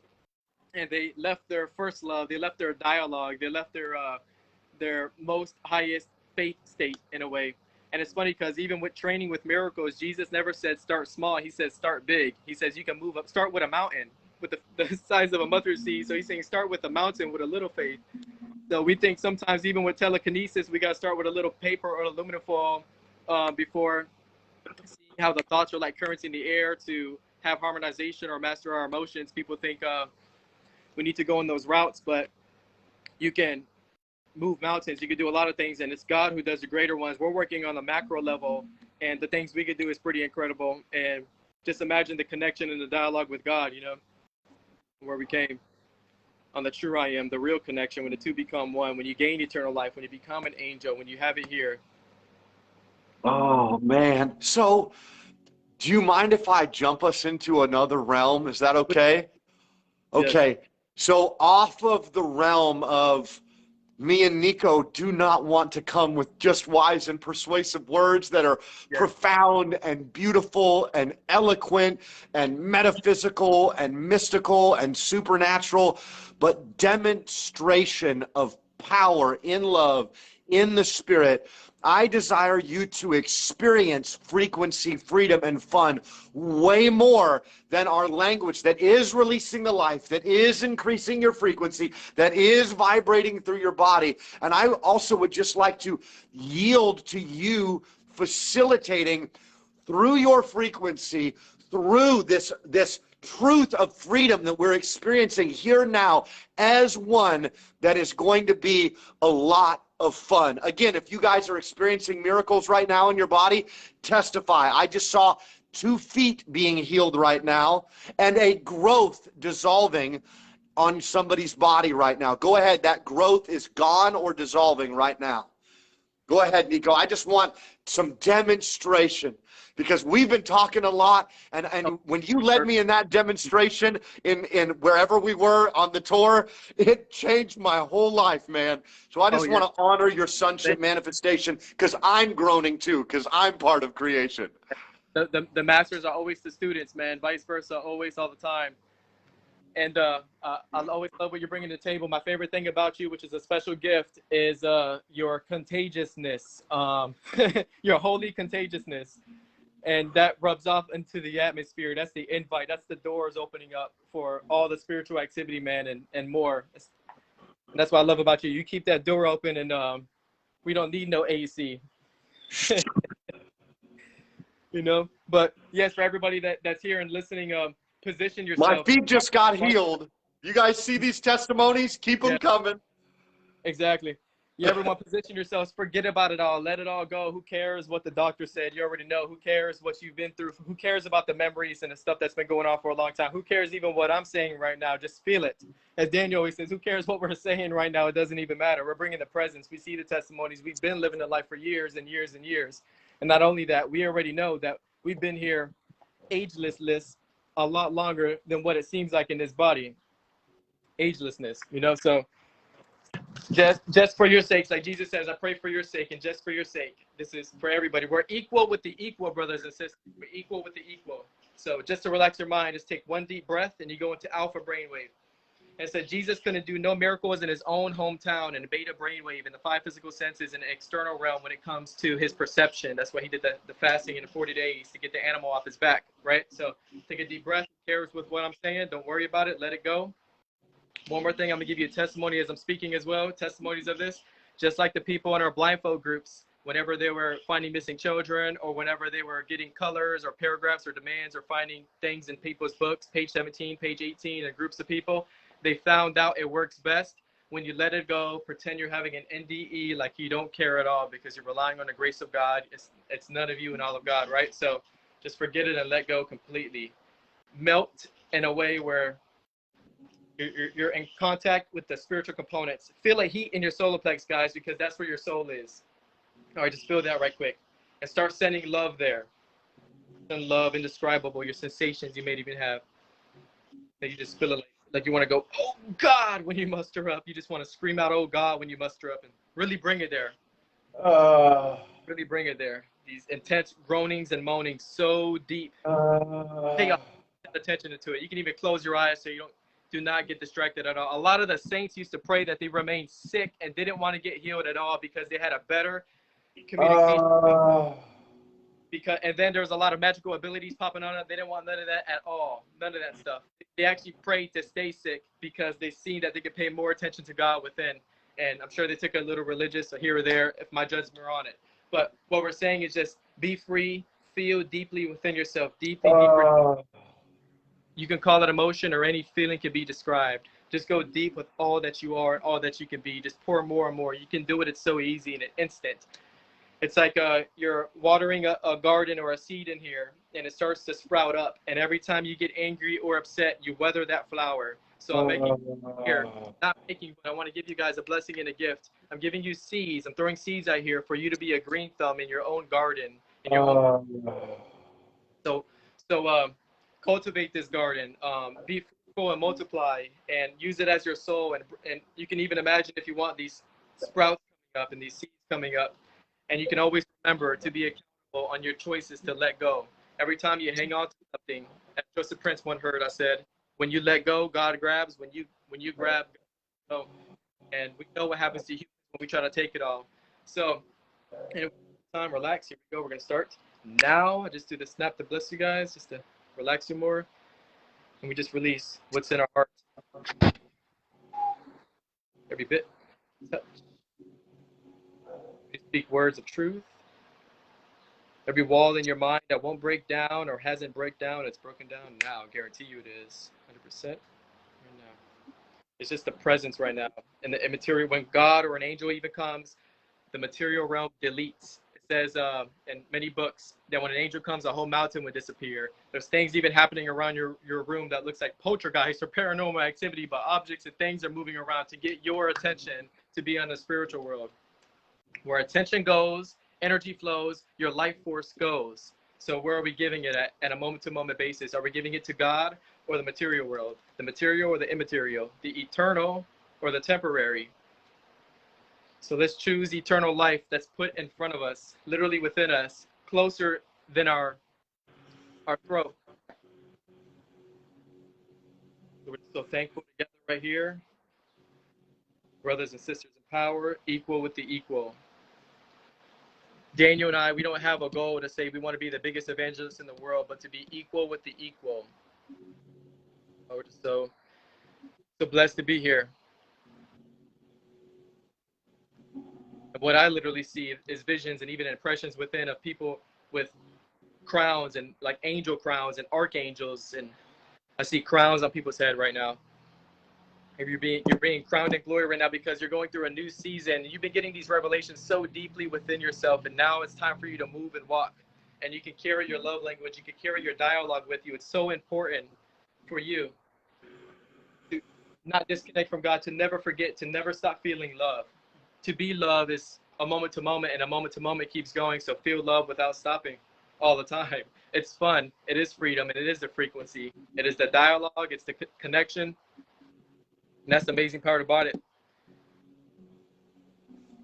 And they left their first love. They left their dialogue. They left their most highest faith state in a way. And it's funny because even with training with miracles, Jesus never said start small. He said start big. He says you can move up, start with a mountain with the size of a mustard seed. So he's saying start with a mountain with a little faith. So we think sometimes even with telekinesis, we got to start with a little paper or aluminum foil before seeing how the thoughts are like currents in the air to have harmonization or master our emotions. People think we need to go on those routes, but you can move mountains. You can do a lot of things, and it's God who does the greater ones. We're working on the macro level, and the things we could do is pretty incredible. And just imagine the connection and the dialogue with God, you know, where we came on the true I am, the real connection, when the two become one, when you gain eternal life, when you become an angel, when you have it here. Oh, man. So, do you mind if I jump us into another realm? Is that okay? Okay. Yes. So, off of the realm of me and Nico do not want to come with just wise and persuasive words that are profound and beautiful and eloquent and metaphysical and mystical and supernatural, but demonstration of power in love, in the Spirit. I desire you to experience frequency, freedom, and fun way more than our language that is releasing the life, that is increasing your frequency, that is vibrating through your body. And I also would just like to yield to you facilitating through your frequency, through this truth of freedom that we're experiencing here now as one that is going to be a lot of fun. Again, if you guys are experiencing miracles right now in your body, testify. I just saw 2 feet being healed right now and a growth dissolving on somebody's body right now. Go ahead. That growth is gone or dissolving right now. Go ahead, Nico. I just want some demonstration because we've been talking a lot, and when you led me in that demonstration in wherever we were on the tour, it changed my whole life, man. So I just want to honor your sonship manifestation because I'm groaning too, because I'm part of creation. The masters are always the students, man. Vice versa, always, all the time. And I always love what you're bringing to the table. My favorite thing about you, which is a special gift, is your contagiousness, your holy contagiousness. And that rubs off into the atmosphere. That's the invite. That's the doors opening up for all the spiritual activity, man, and more. And that's what I love about you. You keep that door open, and we don't need no AC. You know? But yes, for everybody that's here and listening, position yourself. My feet just got healed. You guys see these testimonies? Keep them coming. Exactly. You ever want to position yourselves, forget about it all. Let it all go. Who cares what the doctor said? You already know. Who cares what you've been through? Who cares about the memories and the stuff that's been going on for a long time? Who cares even what I'm saying right now? Just feel it. As Daniel always says, who cares what we're saying right now? It doesn't even matter. We're bringing the presence. We see the testimonies. We've been living the life for years and years and years. And not only that, we already know that we've been here ageless a lot longer than what it seems like in this body. Agelessness, you know, so just for your sakes, like Jesus says, I pray for your sake and just for your sake. This is for everybody. We're equal with the equal, brothers and sisters. We're equal with the equal. So just to relax your mind, just take one deep breath and you go into alpha brainwave. And it said Jesus couldn't do no miracles in his own hometown and beta brainwave in the 5 physical senses in the external realm when it comes to his perception. That's why he did the fasting in the 40 days to get the animal off his back, right? So take a deep breath. Who cares with what I'm saying? Don't worry about it. Let it go. One more thing, I'm going to give you a testimony as I'm speaking as well, testimonies of this. Just like the people in our blindfold groups, whenever they were finding missing children or whenever they were getting colors or paragraphs or demands or finding things in people's books, page 17, page 18, and groups of people, they found out it works best when you let it go, pretend you're having an NDE like you don't care at all because you're relying on the grace of God. It's none of you and all of God, right? So just forget it and let go completely. Melt in a way where you're in contact with the spiritual components. Feel a heat in your solar plex, guys, because that's where your soul is. All right, just feel that right quick. And start sending love there. Send love indescribable, your sensations you may even have. That you just feel it like you want to go, oh God, when you muster up. You just want to scream out, oh God, when you muster up, and really bring it there. Really bring it there. These intense groanings and moanings so deep. Pay attention to it. You can even close your eyes so you do not get distracted at all. A lot of the saints used to pray that they remained sick and didn't want to get healed at all because they had a better communication. And then there's a lot of magical abilities popping on it. They didn't want none of that at all. None of that stuff. They actually prayed to stay sick because they seen that they could pay more attention to God within. And I'm sure they took a little religious here or there if my judgment are on it. But what we're saying is just be free, feel deeply within yourself, deeply, deeper. You can call it emotion or any feeling can be described. Just go deep with all that you are and all that you can be. Just pour more and more. You can do it. It's so easy in an instant. It's like you're watering a garden or a seed in here, and it starts to sprout up. And every time you get angry or upset, you weather that flower. So I'm making here, not making, but I want to give you guys a blessing and a gift. I'm giving you seeds. I'm throwing seeds out here for you to be a green thumb in your own garden, in your own. So cultivate this garden. Be fruitful and multiply, and use it as your soul. And you can even imagine if you want these sprouts coming up and these seeds coming up. And you can always remember to be accountable on your choices to let go. Every time you hang on to something, as Joseph Prince one heard, I said, when you let go, God grabs. When you grab, God. And we know what happens to humans when we try to take it all. So, anyway, time, relax. Here we go. We're gonna start now. I just do the snap to bless you guys, just to relax you more, and we just release what's in our heart. Every bit. Touch. We speak words of truth. Every wall in your mind that won't break down or hasn't broken down, it's broken down now. I guarantee you it is 100% right now. It's just the presence right now. And the immaterial, when God or an angel even comes, the material realm deletes. It says in many books that when an angel comes, a whole mountain would disappear. There's things even happening around your room that looks like poltergeist or paranormal activity, but objects and things are moving around to get your attention to be on the spiritual world. Where attention goes, energy flows, your life force goes. So where are we giving it at a moment-to-moment basis? Are we giving it to God or the material world? The material or the immaterial? The eternal or the temporary? So let's choose eternal life that's put in front of us, literally within us, closer than our throat. So we're so thankful together right here. Brothers and sisters in power, equal with the equal. Daniel and I, we don't have a goal to say we want to be the biggest evangelist in the world, but to be equal with the equal. We're just so blessed to be here. And what I literally see is visions and even impressions within of people with crowns and like angel crowns and archangels, and I see crowns on people's head right now. If you're being crowned in glory right now because you're going through a new season. You've been getting these revelations so deeply within yourself, and now it's time for you to move and walk. And you can carry your love language. You can carry your dialogue with you. It's so important for you to not disconnect from God, to never forget, to never stop feeling love. To be love is a moment to moment, and a moment to moment keeps going. So feel love without stopping all the time. It's fun. It is freedom, and it is the frequency. It is the dialogue. It's the connection. And that's the amazing part about it.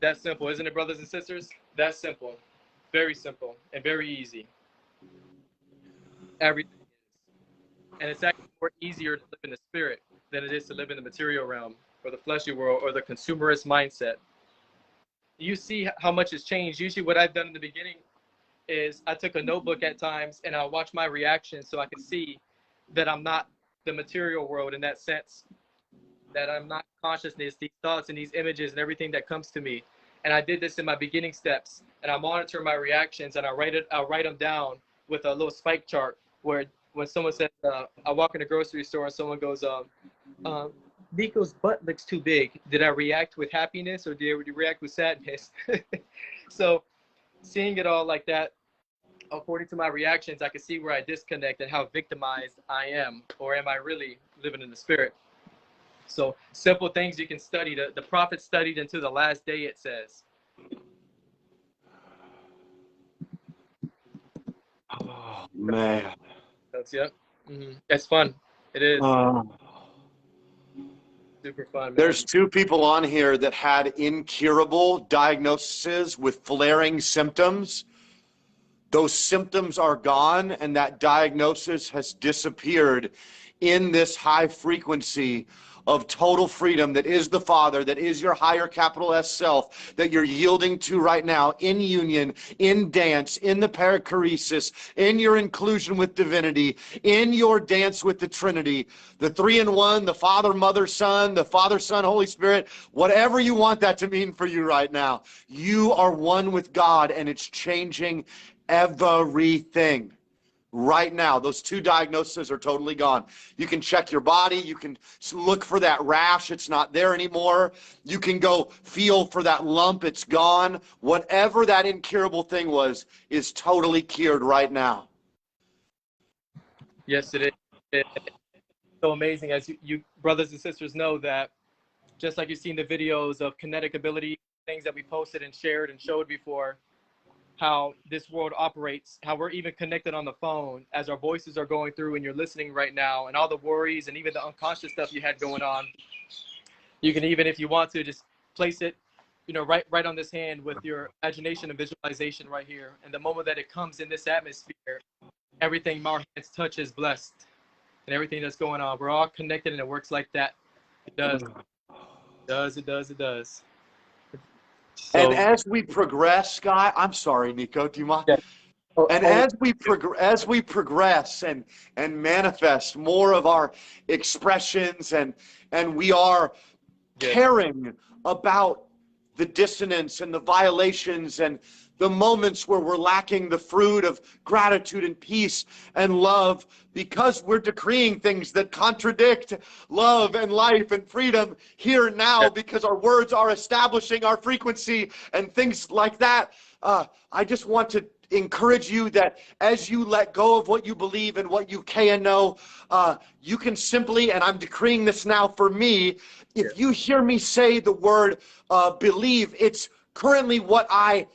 That's simple, isn't it, brothers and sisters? That's simple. Very simple and very easy. Everything is. And it's actually more easier to live in the spirit than it is to live in the material realm or the fleshy world or the consumerist mindset. You see how much has changed. Usually what I've done in the beginning is I took a notebook at times and I'll watch my reactions so I can see that I'm not the material world in that sense. That I'm not consciousness, these thoughts and these images and everything that comes to me. And I did this in my beginning steps, and I monitor my reactions, and I'll write them down with a little spike chart where when someone says, I walk in a grocery store and someone goes, Nico's butt looks too big. Did I react with happiness or did I react with sadness? So seeing it all like that, according to my reactions, I can see where I disconnect and how victimized I am, or am I really living in the spirit? So simple things you can study. The prophet studied until the last day, it says. Man. That's, yeah. It's fun. It is Uh, super fun, man. there's two people on here that had incurable diagnoses with flaring symptoms. Those symptoms are gone, and that diagnosis has disappeared in this high frequency of total freedom that is the Father, that is your higher capital S self, that you're yielding to right now in union, in dance, in the perichoresis, in your inclusion with divinity, in your dance with the Trinity, the 3-in-1, the Father, Mother, Son, the Father, Son, Holy Spirit, whatever you want that to mean for you right now. You are one with God, and it's changing everything. Right now, those two diagnoses are totally gone. You can check your body. You can look for that rash. It's not there anymore. You can go feel for that lump. It's gone. Whatever that incurable thing was is totally cured right now. Yes, it is. It's so amazing, as you brothers and sisters know, that just like you've seen the videos of kinetic ability, things that we posted and shared and showed before, how this world operates, how we're even connected on the phone as our voices are going through and you're listening right now, and all the worries and even the unconscious stuff you had going on. You can even, if you want to, just place it, right on this hand with your imagination and visualization right here. And the moment that it comes in this atmosphere, everything our hands touch is blessed, and everything that's going on. We're all connected, and it works like that. It does. It does. So, And as we progress, Guy, I'm sorry, Nico, do you mind? yeah. And as we progress and manifest more of our expressions, and we are caring about the dissonance and the violations and the moments where we're lacking the fruit of gratitude and peace and love, because we're decreeing things that contradict love and life and freedom here and now, because our words are establishing our frequency and things like that. I just want to encourage you that as you let go of what you believe and what you can know, you can simply, and I'm decreeing this now for me, if you hear me say the word believe, it's currently what I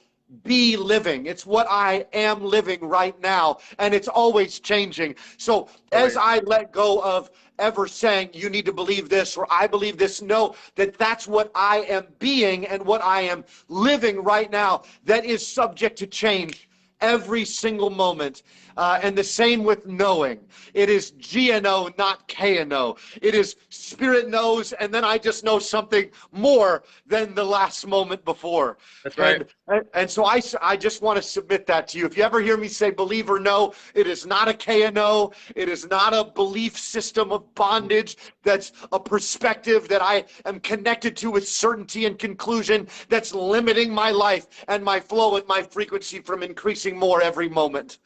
be living. It's what I am living right now, and it's always changing. So as I let go of ever saying you need to believe this or I believe this, know that that's what I am being and what I am living right now, that is subject to change every single moment. And the same with knowing. It is GNO, not KNO. It is Spirit knows, and then I just know something more than the last moment before. That's right. And so I just want to submit that to you. If you ever hear me say believe or know, it is not a KNO. It is not a belief system of bondage. That's a perspective that I am connected to with certainty and conclusion that's limiting my life and my flow and my frequency from increasing more every moment.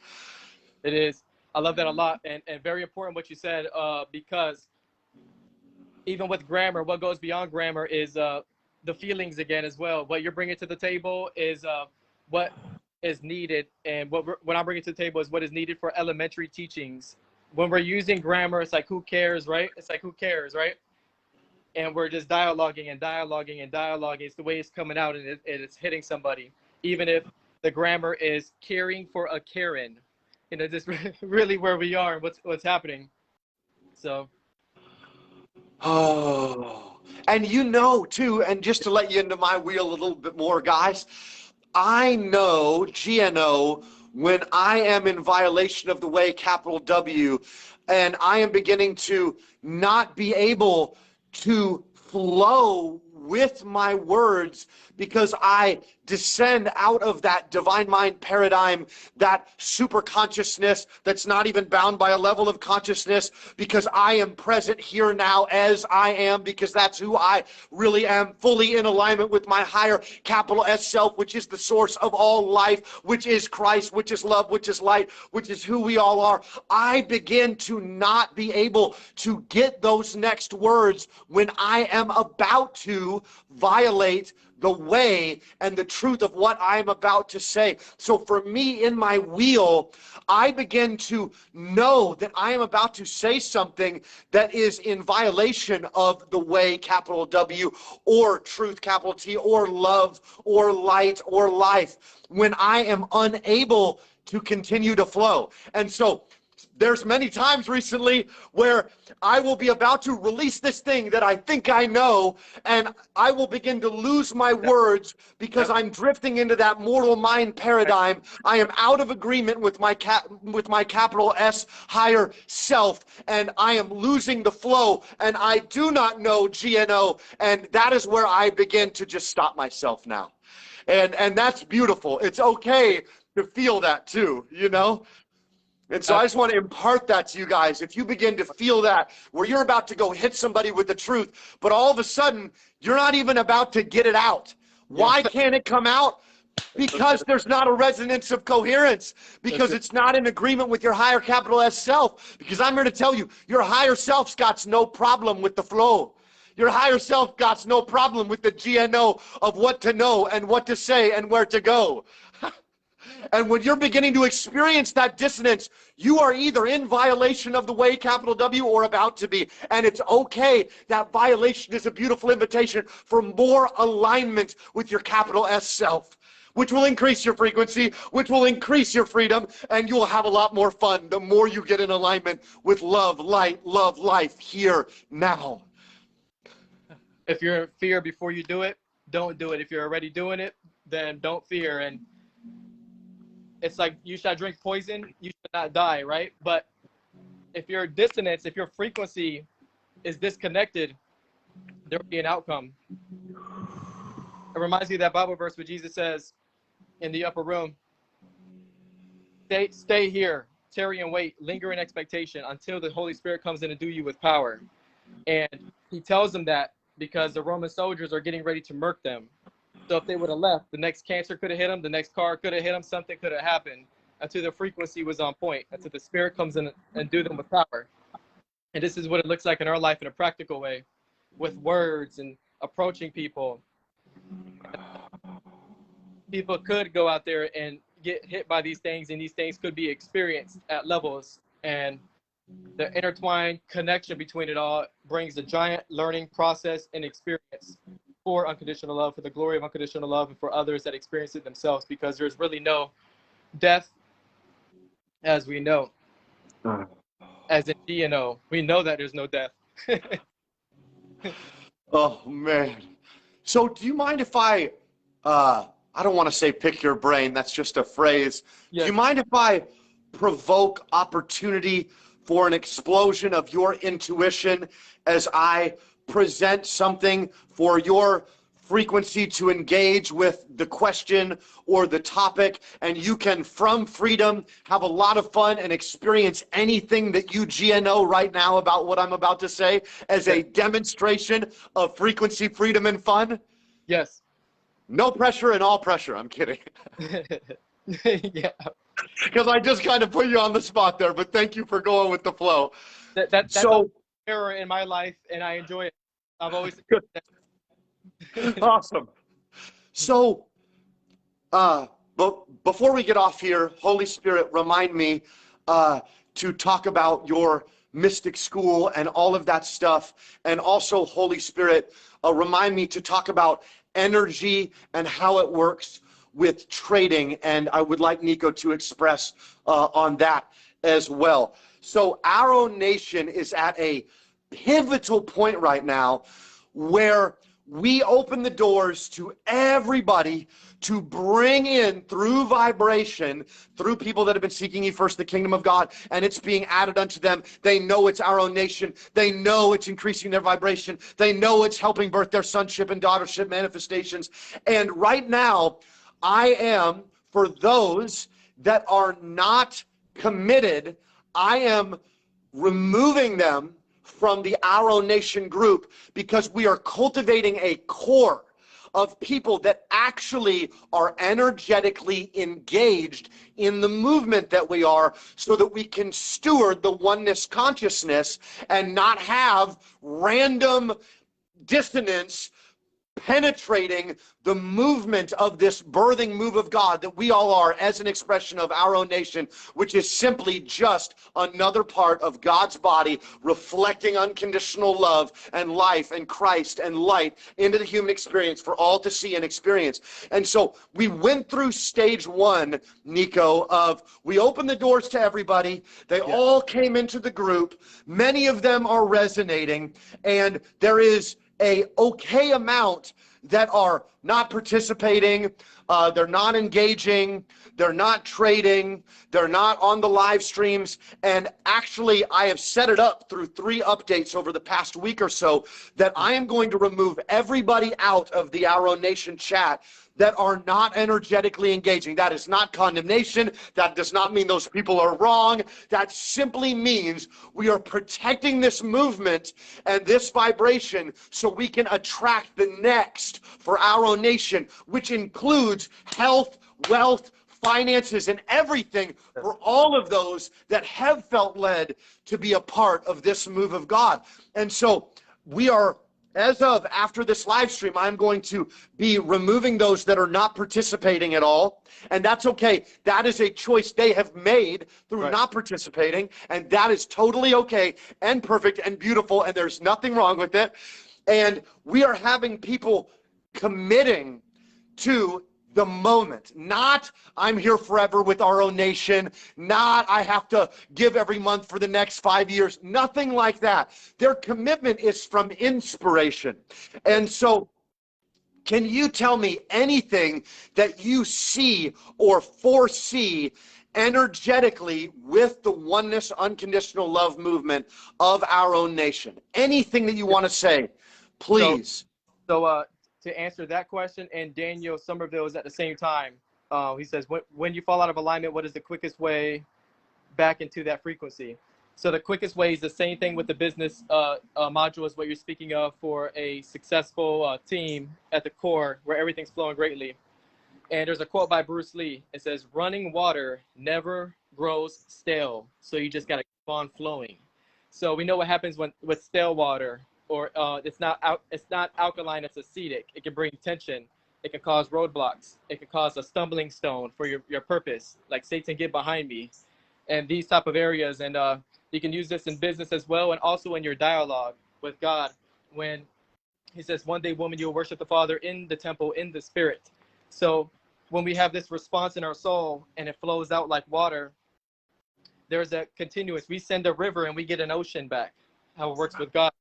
It is. I love that a lot, and very important what you said, because even with grammar, what goes beyond grammar is the feelings again as well. What you're bringing to the table is what is needed, and what I'm bringing to the table is what is needed for elementary teachings. When we're using grammar, it's like, who cares, right? It's like, who cares, right? And we're just dialoguing and dialoguing and dialoguing. It's the way it's coming out, and it's hitting somebody. Even if the grammar is caring for a Karen, just really where we are and what's happening. So. Oh, and too, and just to let you into my wheel a little bit more, guys, I know, GNO, when I am in violation of the way, capital W, and I am beginning to not be able to flow with my words because I descend out of that divine mind paradigm, that super consciousness that's not even bound by a level of consciousness, because I am present here now as I am, because that's who I really am, fully in alignment with my higher capital S self, which is the source of all life, which is Christ, which is love, which is light, which is who we all are. I begin to not be able to get those next words when I am about to violate the way and the truth of what I'm about to say. So for me, in my wheel, I begin to know that I am about to say something that is in violation of the way, capital W, or truth, capital T, or love, or light, or life. When I am unable to continue to flow. And so there's many times recently where I will be about to release this thing that I think I know, and I will begin to lose my words because I'm drifting into that mortal mind paradigm. I am out of agreement with my capital S higher self, and I am losing the flow, and I do not know GNO, and that is where I begin to just stop myself now. And that's beautiful. It's okay to feel that too, you know? And so I just want to impart that to you guys. If you begin to feel that, where you're about to go hit somebody with the truth, but all of a sudden, you're not even about to get it out. Why can't it come out? Because there's not a resonance of coherence, because it's not in agreement with your higher capital S self. Because I'm here to tell you, your higher self's got no problem with the flow. Your higher self got no problem with the GNO of what to know and what to say and where to go. And when you're beginning to experience that dissonance, you are either in violation of the way, capital W, or about to be. And it's okay. That violation is a beautiful invitation for more alignment with your capital S self, which will increase your frequency, which will increase your freedom, and you will have a lot more fun the more you get in alignment with love, light, love, life, here, now. If you're in fear before you do it, don't do it. If you're already doing it, then don't fear. And it's like, you should drink poison, you should not die, right? But if your dissonance, if your frequency is disconnected, there will be an outcome. It reminds me of that Bible verse where Jesus says in the upper room, stay here, tarry and wait, linger in expectation until the Holy Spirit comes in and do you with power. And he tells them that because the Roman soldiers are getting ready to murk them. So if they would have left, the next cancer could have hit them, the next car could have hit them, something could have happened until the frequency was on point, until the Spirit comes in and do them with power. And this is what it looks like in our life in a practical way, with words and approaching people. People could go out there and get hit by these things, and these things could be experienced at levels. And the intertwined connection between it all brings a giant learning process and experience for unconditional love, for the glory of unconditional love, and for others that experience it themselves, because there's really no death as we know. As in GNO, we know that there's no death. Oh, man. So do you mind if I don't want to say pick your brain, that's just a phrase. Yes. Do you mind if I provoke opportunity for an explosion of your intuition as I present something for your frequency to engage with the question or the topic, and you can, from freedom, have a lot of fun and experience anything that you GNO right now about what I'm about to say as a demonstration of frequency, freedom, and fun? Yes. No pressure and all pressure. I'm kidding. Yeah. Because I just kind of put you on the spot there, but thank you for going with the flow. That's so an error in my life, and I enjoy it. I've always awesome. So, but before we get off here, Holy Spirit, remind me to talk about your mystic school and all of that stuff. And also, Holy Spirit, remind me to talk about energy and how it works with trading. And I would like Nico to express on that as well. So Arrow Nation is at a pivotal point right now where we open the doors to everybody to bring in through vibration, through people that have been seeking ye first the kingdom of God, and it's being added unto them. They know it's our own nation. They know it's increasing their vibration. They know it's helping birth their sonship and daughtership manifestations. And right now, I am, for those that are not committed, I am removing them from the Arrow Nation group, because we are cultivating a core of people that actually are energetically engaged in the movement that we are, so that we can steward the oneness consciousness and not have random dissonance penetrating the movement of this birthing move of God that we all are as an expression of our own nation, which is simply just another part of God's body reflecting unconditional love and life and Christ and light into the human experience for all to see and experience. And so we went through stage one, Nico, of we opened the doors to everybody. They all came into the group. Many of them are resonating, and there is a okay amount that are not participating, they're not engaging, they're not trading, they're not on the live streams. And actually, I have set it up through 3 updates over the past week or so that I am going to remove everybody out of the Our Own Nation chat that are not energetically engaging. That is not condemnation. That does not mean those people are wrong. That simply means we are protecting this movement and this vibration so we can attract the next for Our Own Nation, which includes health, wealth, finances, and everything for all of those that have felt led to be a part of this move of God. And so we are, as of after this live stream, I'm going to be removing those that are not participating at all. And that's okay. That is a choice they have made through not participating. And that is totally okay and perfect and beautiful. And there's nothing wrong with it. And we are having people committing to the moment, not I'm here forever with Our Own Nation, not I have to give every month for the next 5 years, nothing like that. Their commitment is from inspiration. And so can you tell me anything that you see or foresee energetically with the oneness, unconditional love movement of Our Own Nation? Anything that you want to say, please. So to answer that question, and Daniel Somerville is at the same time. He says, when you fall out of alignment, what is the quickest way back into that frequency? So the quickest way is the same thing with the business module is what you're speaking of for a successful team at the core where everything's flowing greatly. And there's a quote by Bruce Lee. It says, running water never grows stale. So you just got to keep on flowing. So we know what happens with stale water, or it's not alkaline, it's acidic. It can bring tension. It can cause roadblocks. It can cause a stumbling stone for your purpose, like Satan, get behind me, and these type of areas. And you can use this in business as well, and also in your dialogue with God. When he says, one day, woman, you'll worship the Father in the temple, in the spirit. So when we have this response in our soul and it flows out like water, there's a continuous, we send a river and we get an ocean back. How it works with God,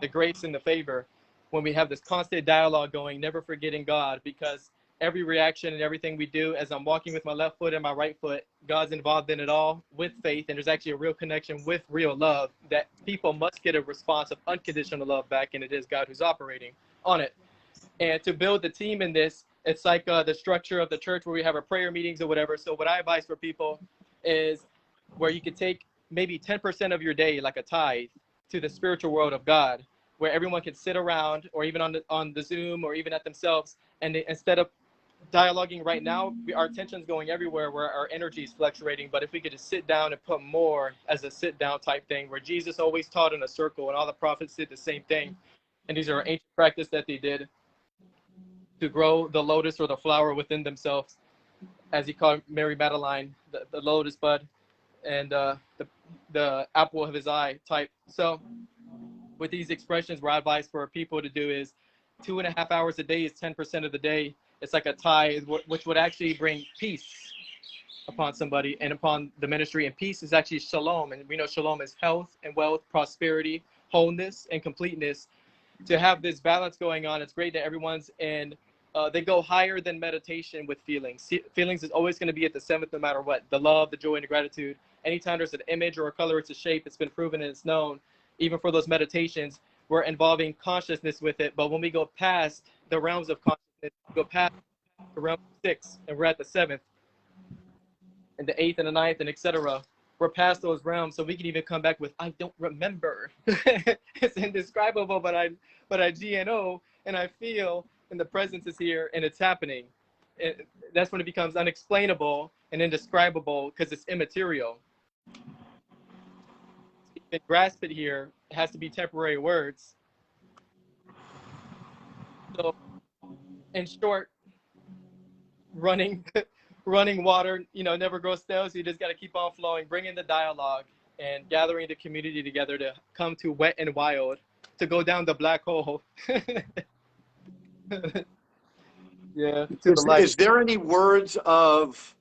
the grace and the favor, when we have this constant dialogue going, never forgetting God, because every reaction and everything we do, as I'm walking with my left foot and my right foot, God's involved in it all with faith. And there's actually a real connection with real love that people must get a response of unconditional love back. And it is God who's operating on it. And to build the team in this, it's like the structure of the church where we have our prayer meetings or whatever. So what I advise for people is where you could take maybe 10% of your day, like a tithe, to the spiritual world of God, where everyone can sit around, or even on the Zoom, or even at themselves, and instead of dialoguing right now, our attention's going everywhere where our energy is fluctuating. But if we could just sit down and put more as a sit down type thing, where Jesus always taught in a circle and all the prophets did the same thing, and these are ancient practice that they did to grow the lotus or the flower within themselves, as he called Mary Magdalene the lotus bud, and the apple of his eye type. So with these expressions, what I advise for people to do is 2.5 hours a day is 10% of the day. It's like a tithe, which would actually bring peace upon somebody and upon the ministry. And peace is actually shalom. And we know shalom is health and wealth, prosperity, wholeness, and completeness. To have this balance going on, it's great that everyone's in, they go higher than meditation with feelings. Feelings is always going to be at the 7th no matter what. The love, the joy, and the gratitude. Anytime there's an image or a color, it's a shape, it's been proven and it's known. Even for those meditations, we're involving consciousness with it. But when we go past the realms of consciousness, we go past the realm of 6, and we're at the 7th, and the 8th, and the 9th, and etc. We're past those realms, so we can even come back with, I don't remember. It's indescribable, but I GNO, and I feel, and the presence is here, and it's happening. That's when it becomes unexplainable and indescribable, because it's immaterial. You can grasp it here. It has to be temporary words. So in short, running running water, never grows stale. So you just got to keep on flowing, bringing the dialogue and gathering the community together to come to Wet and Wild, to go down the black hole. Yeah, to the light. Is there any words of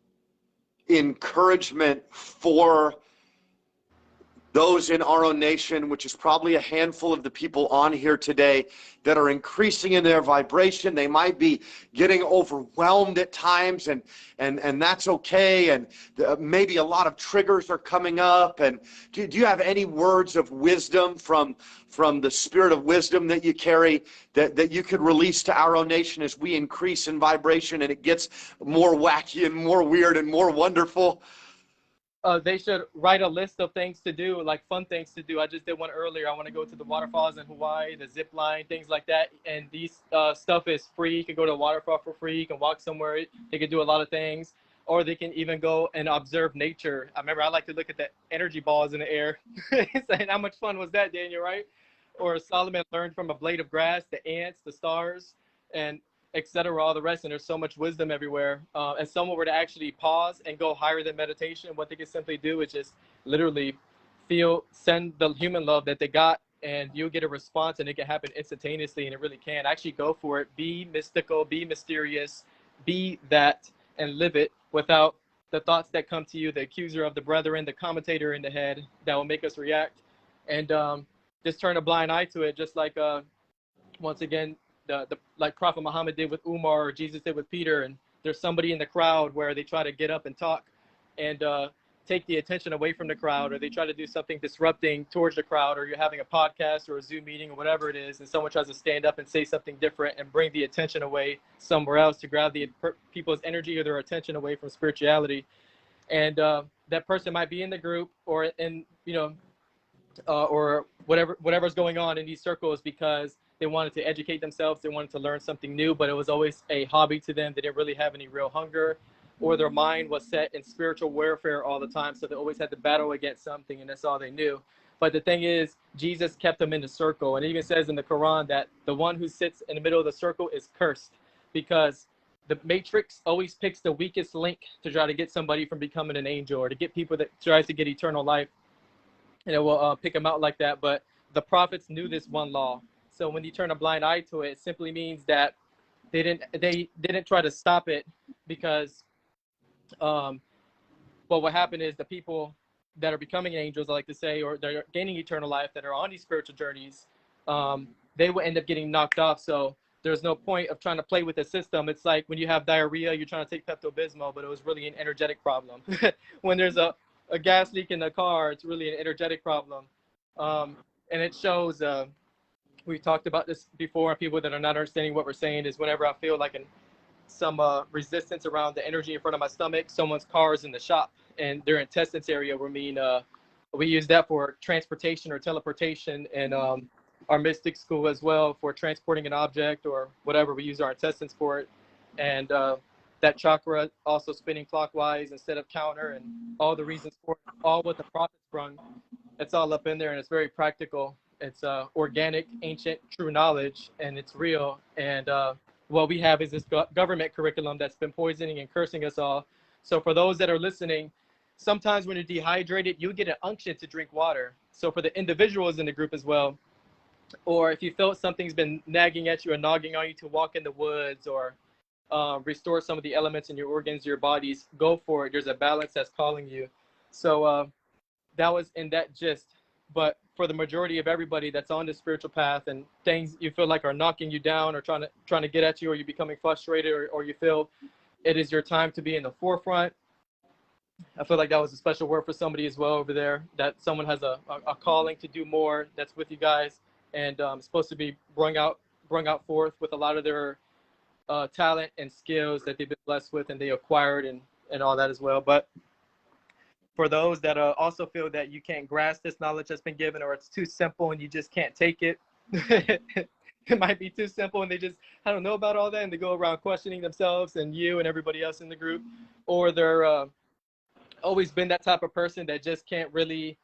encouragement for those in our own nation, which is probably a handful of the people on here today, that are increasing in their vibration? They might be getting overwhelmed at times, and that's okay. And maybe a lot of triggers are coming up. And do you have any words of wisdom from the spirit of wisdom that you carry that you could release to our own nation as we increase in vibration and it gets more wacky and more weird and more wonderful? They should write a list of things to do, like fun things to do. I just did one earlier. I want to go to the waterfalls in Hawaii, the zip line, things like that. And these stuff is free. You can go to a waterfall for free. You can walk somewhere. They can do a lot of things. Or they can even go and observe nature. I remember I like to look at the energy balls in the air. Saying, how much fun was that, Daniel, right? Or Solomon learned from a blade of grass, the ants, the stars, and etc., all the rest. And there's so much wisdom everywhere. And someone were to actually pause and go higher than meditation, what they can simply do is just literally send the human love that they got, and you'll get a response, and it can happen instantaneously. And it really can. Actually go for it. Be mystical, be mysterious, be that, and live it without the thoughts that come to you, the accuser of the brethren, the commentator in the head that will make us react. And just turn a blind eye to it, just like once again, like Prophet Muhammad did with Umar, or Jesus did with Peter. And there's somebody in the crowd where they try to get up and talk and take the attention away from the crowd, or they try to do something disrupting towards the crowd, or you're having a podcast or a Zoom meeting or whatever it is, and someone tries to stand up and say something different and bring the attention away somewhere else to grab the people's energy or their attention away from spirituality. And that person might be in the group or in, or whatever's going on in these circles, because they wanted to educate themselves, they wanted to learn something new, but it was always a hobby to them. They didn't really have any real hunger, or their mind was set in spiritual warfare all the time, so they always had to battle against something, and that's all they knew. But the thing is, Jesus kept them in the circle, and it even says in the Quran that the one who sits in the middle of the circle is cursed, because the matrix always picks the weakest link to try to get somebody from becoming an angel, or to get people that tries to get eternal life, and it will pick them out like that. But the prophets knew this one law. So when you turn a blind eye to it, it simply means that they didn't try to stop it, because but what happened is the people that are becoming angels, I like to say, or they're gaining eternal life, that are on these spiritual journeys, they will end up getting knocked off. So there's no point of trying to play with the system. It's like when you have diarrhea, you're trying to take Pepto-Bismol, but it was really an energetic problem. When there's a gas leak in the car, it's really an energetic problem. And it shows, we've talked about this before, people that are not understanding what we're saying, is whenever I feel like some resistance around the energy in front of my stomach, someone's car is in the shop and their intestines area, we use that for transportation or teleportation, and our mystic school as well, for transporting an object or whatever. We use our intestines for it. And that chakra also spinning clockwise instead of counter, and all the reasons for it, all what the prophets brung, it's all up in there, and it's very practical. It's organic, ancient, true knowledge, and it's real. And what we have is this government curriculum that's been poisoning and cursing us all. So for those that are listening, sometimes when you're dehydrated, you get an unction to drink water. So for the individuals in the group as well, or if you feel something's been nagging at you or nagging on you, to walk in the woods or restore some of the elements in your organs, your bodies, go for it. There's a balance that's calling you. So that was in that gist. But for the majority of everybody that's on the spiritual path, and things you feel like are knocking you down or trying to get at you, or you're becoming frustrated, or you feel it is your time to be in the forefront, I feel like that was a special word for somebody as well over there, that someone has a calling to do more that's with you guys, and supposed to be brung out forth with a lot of their talent and skills that they've been blessed with and they acquired, and all that as well. But for those that also feel that you can't grasp this knowledge that's been given, or it's too simple and you just can't take it, it might be too simple and they just, I don't know about all that, and they go around questioning themselves and you and everybody else in the group, or they're always been that type of person that just can't really,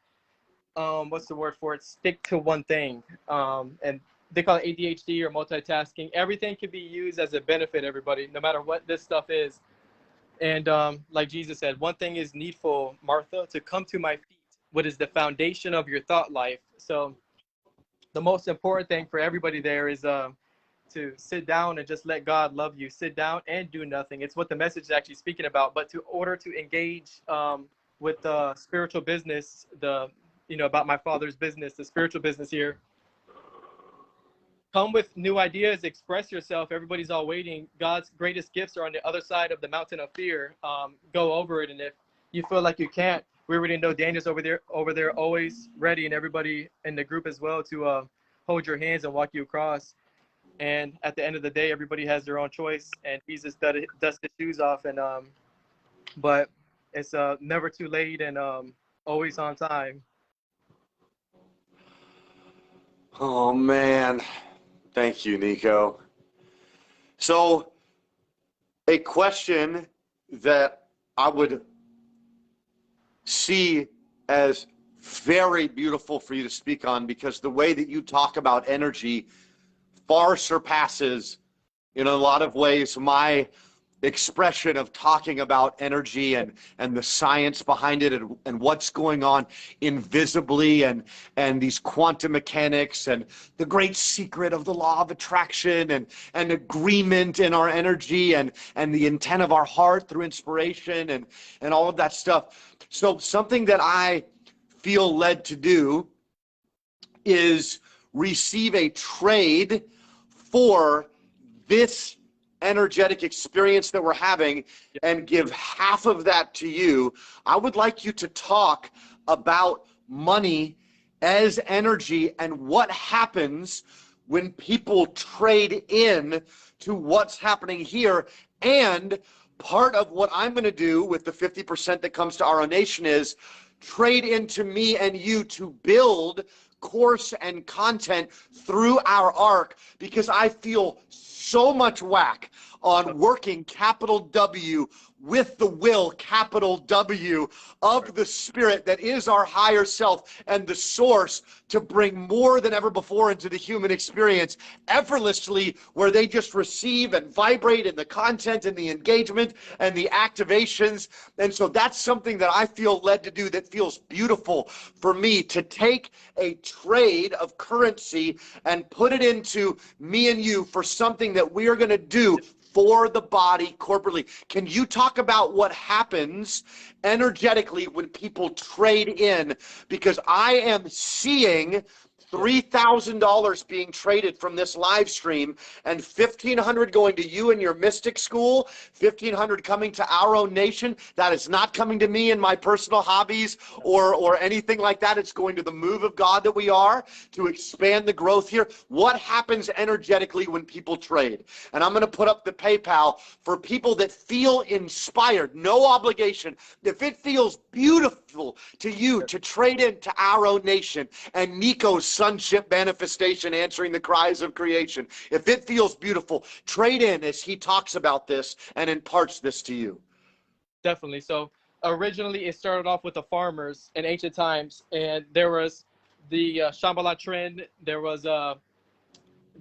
what's the word for it, stick to one thing. And they call it ADHD or multitasking. Everything can be used as a benefit, everybody, no matter what this stuff is. And like Jesus said, one thing is needful, Martha, to come to my feet, what is the foundation of your thought life. So the most important thing for everybody there is to sit down and just let God love you. Sit down and do nothing. It's what the message is actually speaking about. But to order to engage with the spiritual business, about my Father's business, the spiritual business here, come with new ideas, express yourself. Everybody's all waiting. God's greatest gifts are on the other side of the mountain of fear. Go over it. And if you feel like you can't, we already know Daniel's over there, always ready, and everybody in the group as well to hold your hands and walk you across. And at the end of the day, everybody has their own choice. And Jesus dusts his shoes off. And but it's never too late and always on time. Oh, man. Thank you, Nico. So, a question that I would see as very beautiful for you to speak on, because the way that you talk about energy far surpasses, in a lot of ways, my expression of talking about energy and the science behind it and what's going on invisibly and these quantum mechanics and the great secret of the law of attraction and agreement in our energy and the intent of our heart through inspiration and all of that stuff. So something that I feel led to do is receive a trade for this energetic experience that we're having and give half of that to you. I would like you to talk about money as energy and what happens when people trade in to what's happening here. And part of what I'm going to do with the 50% that comes to our nation is trade into me and you to build course and content through our arc, because I feel so much whack on working capital W with the will, capital W, of the spirit that is our higher self and the source to bring more than ever before into the human experience effortlessly, where they just receive and vibrate in the content and the engagement and the activations. And so that's something that I feel led to do, that feels beautiful for me, to take a trade of currency and put it into me and you for something that we are going to do for the body corporately. Can you talk about what happens energetically when people trade in? Because I am seeing $3,000 being traded from this live stream, and $1,500 going to you and your mystic school, $1,500 coming to our own nation. That is not coming to me and my personal hobbies or anything like that. It's going to the move of God that we are to expand the growth here. What happens energetically when people trade? And I'm going to put up the PayPal for people that feel inspired, no obligation. If it feels beautiful to you to trade into our own nation and Nico's sonship manifestation, answering the cries of creation, if it feels beautiful, trade in as he talks about this and imparts this to you. Definitely. So originally it started off with the farmers in ancient times, and there was the Shambhala trend. There was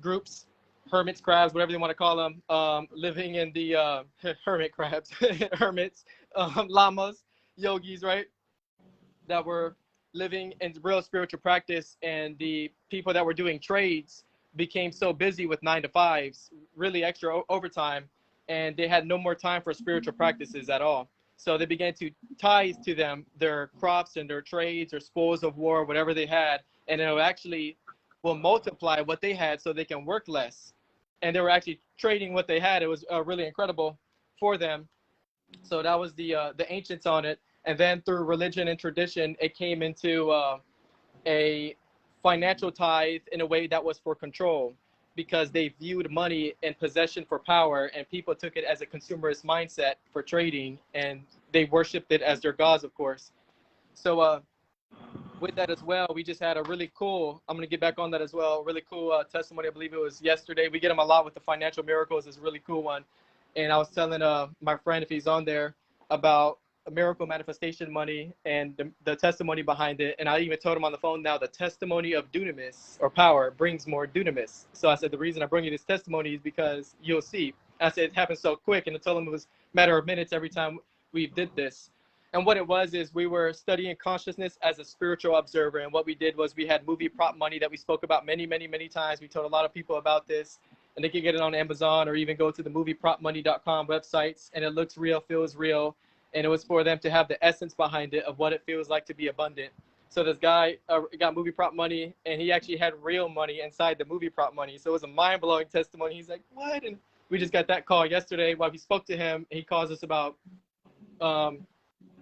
groups, hermits, crabs, whatever you want to call them, living in the hermit crabs, hermits, lamas, yogis, right? That were living in real spiritual practice, and the people that were doing trades became so busy with 9-to-5s, really extra overtime, and they had no more time for spiritual practices at all. So they began to tie to them their crops and their trades or spoils of war, whatever they had, and it actually will multiply what they had so they can work less. And they were actually trading what they had. It was really incredible for them. So that was the ancients on it. And then through religion and tradition, it came into a financial tithe in a way that was for control, because they viewed money and possession for power, and people took it as a consumerist mindset for trading, and they worshipped it as their gods, of course. So with that as well, we just had a really cool, I'm going to get back on that as well, really cool testimony. I believe it was yesterday. We get them a lot with the financial miracles. It's a really cool one. And I was telling my friend, if he's on there, about miracle manifestation money and the testimony behind it. And I even told him on the phone now, the testimony of dunamis or power brings more dunamis. So I said, the reason I bring you this testimony is because you'll see. I said, it happened so quick. And I told him it was a matter of minutes every time we did this. And what it was is we were studying consciousness as a spiritual observer. And what we did was we had movie prop money that we spoke about many, many, many times. We told a lot of people about this, and they can get it on Amazon or even go to the moviepropmoney.com websites, and it looks real, feels real. And it was for them to have the essence behind it of what it feels like to be abundant. So this guy got movie prop money, and he actually had real money inside the movie prop money. So it was a mind-blowing testimony. He's like, what? And we just got that call yesterday while we spoke to him. He calls us about,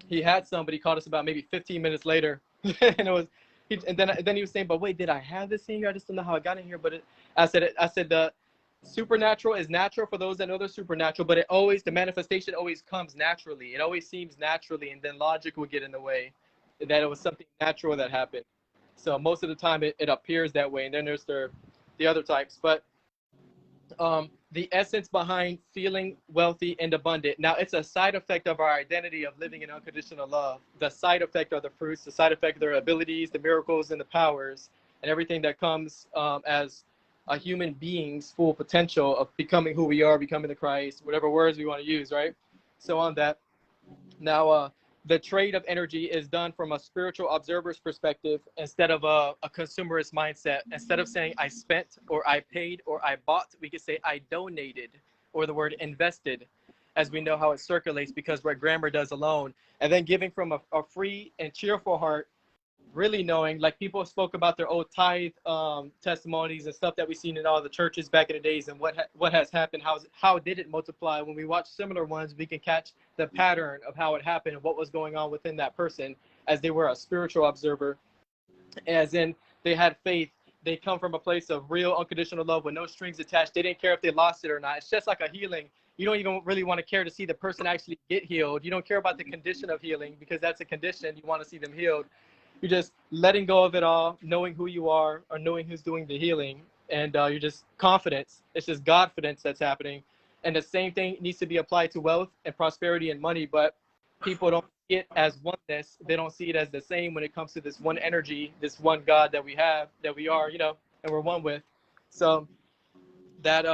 he had some, but he called us about maybe 15 minutes later. And it was, and then he was saying, but wait, did I have this in here? I just don't know how I got in here. But I said the supernatural is natural for those that know they're supernatural, but the manifestation always comes naturally. It always seems naturally, and then logic will get in the way that it was something natural that happened. So most of the time it appears that way, and then there's the other types. But the essence behind feeling wealthy and abundant. Now, it's a side effect of our identity of living in unconditional love. The side effect are the fruits, the side effect are the abilities, the miracles, and the powers, and everything that comes as a human being's full potential of becoming who we are, becoming the Christ, whatever words we want to use, right? So on that. Now, the trade of energy is done from a spiritual observer's perspective instead of a consumerist mindset. Instead of saying I spent or I paid or I bought, we could say I donated, or the word invested, as we know how it circulates because what grammar does alone. And then giving from a free and cheerful heart, really knowing, like people spoke about their old tithe testimonies and stuff that we've seen in all the churches back in the days, and what has happened, how did it multiply. When we watch similar ones, we can catch the pattern of how it happened and what was going on within that person as they were a spiritual observer, as in they had faith. They come from a place of real unconditional love with no strings attached. They didn't care if they lost it or not. It's just like a healing. You don't even really want to care to see the person actually get healed. You don't care about the condition of healing because that's a condition. You want to see them healed. You're just letting go of it all, knowing who you are or knowing who's doing the healing. And you're just confidence. It's just Godfidence that's happening. And the same thing needs to be applied to wealth and prosperity and money. But people don't see it as oneness. They don't see it as the same when it comes to this one energy, this one God that we have, that we are, and we're one with. So that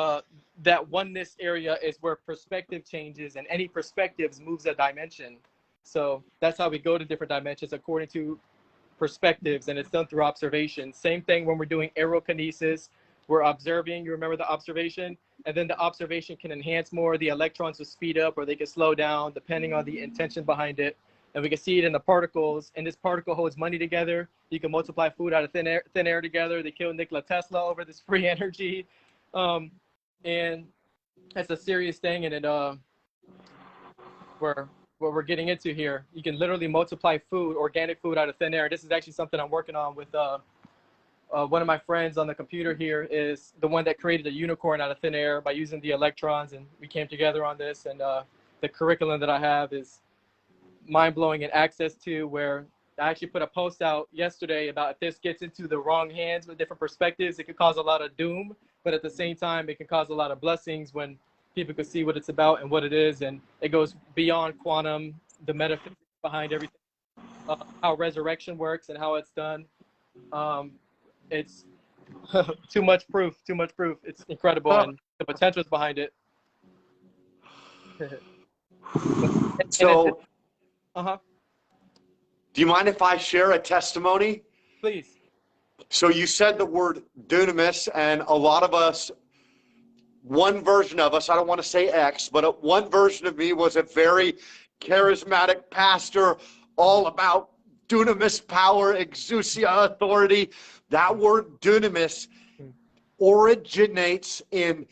oneness area is where perspective changes, and any perspectives moves a dimension. So that's how we go to different dimensions according to perspectives, and it's done through observation. Same thing when we're doing aerokinesis. We're observing, you remember the observation, and then the observation can enhance more. The electrons will speed up or they can slow down depending on the intention behind it. And we can see it in the particles, and this particle holds money together. You can multiply food out of thin air together. They killed Nikola Tesla over this free energy. And that's a serious thing, and what we're getting into here, you can literally multiply food, organic food, out of thin air. This is actually something I'm working on with one of my friends on the computer here, is the one that created a unicorn out of thin air by using the electrons, and we came together on this. And the curriculum that I have is mind-blowing and access to, where I actually put a post out yesterday about if this gets into the wrong hands with different perspectives, it could cause a lot of doom, but at the same time, it can cause a lot of blessings when people could see what it's about and what it is. And it goes beyond quantum, the metaphysics behind everything, how resurrection works and how it's done. It's too much proof. It's incredible, and the potentials behind it. So, Uh-huh. do you mind if I share a testimony? Please. So you said the word dunamis, and a lot of us, one version of us, I don't want to say X, but one version of me was a very charismatic pastor, all about dunamis power, exousia authority. That word dunamis originates in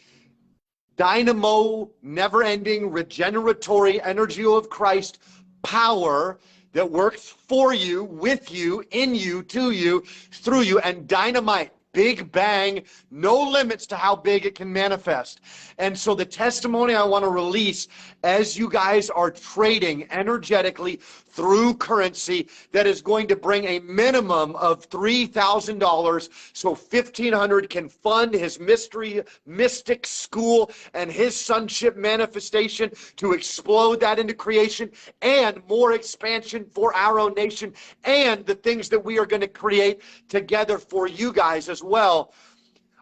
dynamo, never-ending, regeneratory energy of Christ power that works for you, with you, in you, to you, through you, and dynamite. Big bang, no limits to how big it can manifest. And so the testimony I want to release as you guys are trading energetically through currency that is going to bring a minimum of $3,000 so 1,500 can fund his mystic school and his sonship manifestation to explode that into creation, and more expansion for our own nation, and the things that we are going to create together for you guys as well.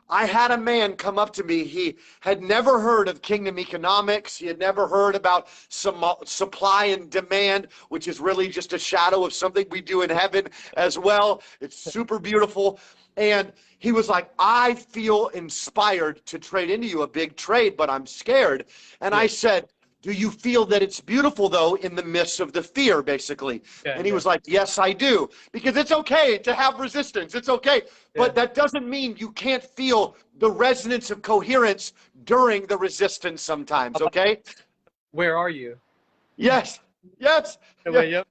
I had a man come up to me. He had never heard of kingdom economics. He had never heard about some supply and demand, which is really just a shadow of something we do in heaven as well. It's super beautiful. And he was like, I feel inspired to trade into you a big trade, but I'm scared. And I said, do you feel that it's beautiful, though, in the midst of the fear, basically? And he was like, yes, I do. Because it's okay to have resistance. It's okay. But that doesn't mean you can't feel the resonance of coherence during the resistance sometimes, okay? Where are you? Yes. Yes. Yep.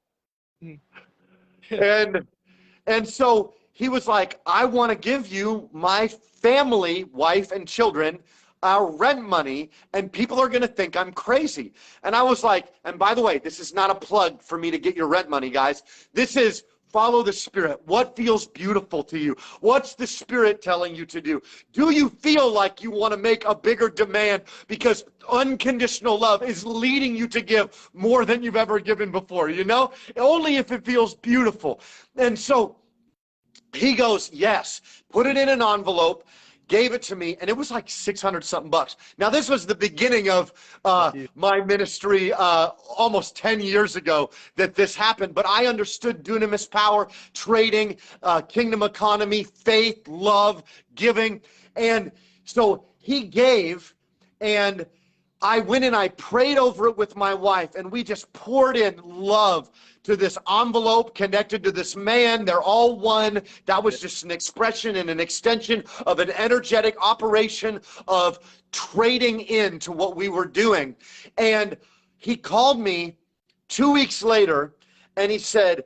And so he was like, I want to give you my family, wife and children, our rent money, and people are going to think I'm crazy. And I was like, and by the way, this is not a plug for me to get your rent money, guys. This is follow the Spirit. What feels beautiful to you? What's the Spirit telling you to do? Do you feel like you want to make a bigger demand because unconditional love is leading you to give more than you've ever given before, you know? Only if it feels beautiful. And so he goes, yes, put it in an envelope, gave it to me, and it was like 600 something bucks. Now, this was the beginning of my ministry almost 10 years ago that this happened, but I understood dunamis power, trading, kingdom economy, faith, love, giving. And so he gave, and I went and I prayed over it with my wife, and we just poured in love to this envelope connected to this man. They're all one. That was just an expression and an extension of an energetic operation of trading into what we were doing. And he called me 2 weeks later, and he said,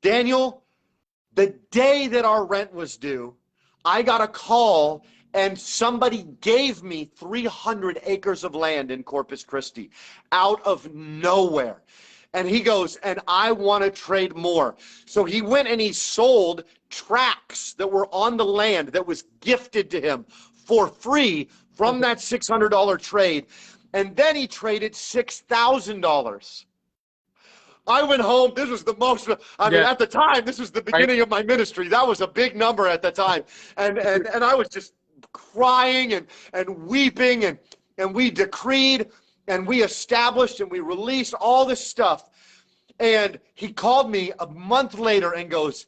Daniel, the day that our rent was due, I got a call and somebody gave me 300 acres of land in Corpus Christi out of nowhere. And he goes, and I want to trade more. So he went and he sold tracts that were on the land that was gifted to him for free from that $600 trade. And then he traded $6,000. I went home. This was the most, I mean, at the time, this was the beginning of my ministry. That was a big number at the time. And I was just crying and weeping, and we decreed and we established and we released all this stuff. And he called me a month later and goes,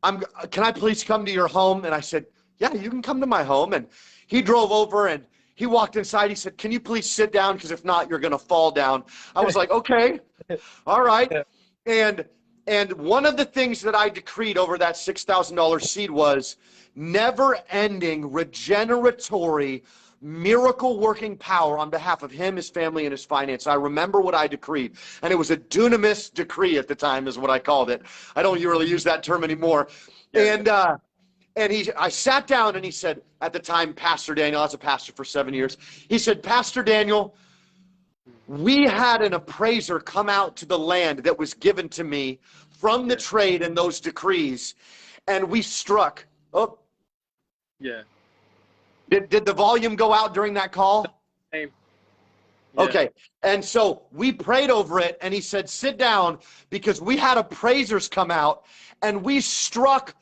can I please come to your home? And I said, yeah, you can come to my home. And he drove over and he walked inside. He said, can you please sit down? Because if not, you're going to fall down. I was like, okay, all right. And one of the things that I decreed over that $6,000 seed was never-ending, regeneratory, miracle-working power on behalf of him, his family, and his finance. I remember what I decreed, and it was a dunamis decree at the time is what I called it. I don't really use that term anymore. And I sat down, and he said, at the time, Pastor Daniel, I was a pastor for 7 years. He said, Pastor Daniel, we had an appraiser come out to the land that was given to me from the trade and those decrees, and we struck. Oh, yeah. Did the volume go out during that call? Same. Yeah. Okay. And so we prayed over it, and he said, sit down, because we had appraisers come out, and we struck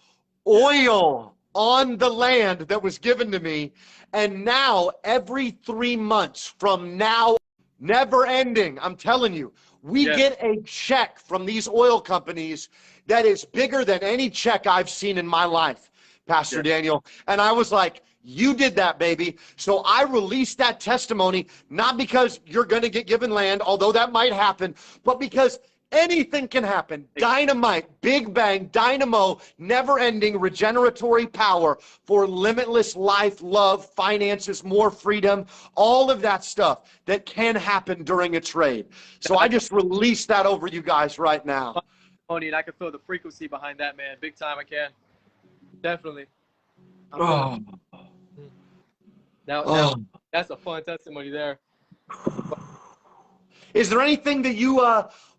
oil on the land that was given to me. And now every 3 months from now, never ending, I'm telling you, we get a check from these oil companies that is bigger than any check I've seen in my life, Pastor Daniel. And I was like, you did that, baby. So I released that testimony, not because you're going to get given land, although that might happen, but because anything can happen. Dynamite, big bang, dynamo, never-ending regeneratory power for limitless life, love, finances, more freedom, all of that stuff that can happen during a trade. So I just released that over you guys right now. And I can feel the frequency behind that, man. Big time, I can. Definitely. Now, that's a fun testimony there. Is there anything that you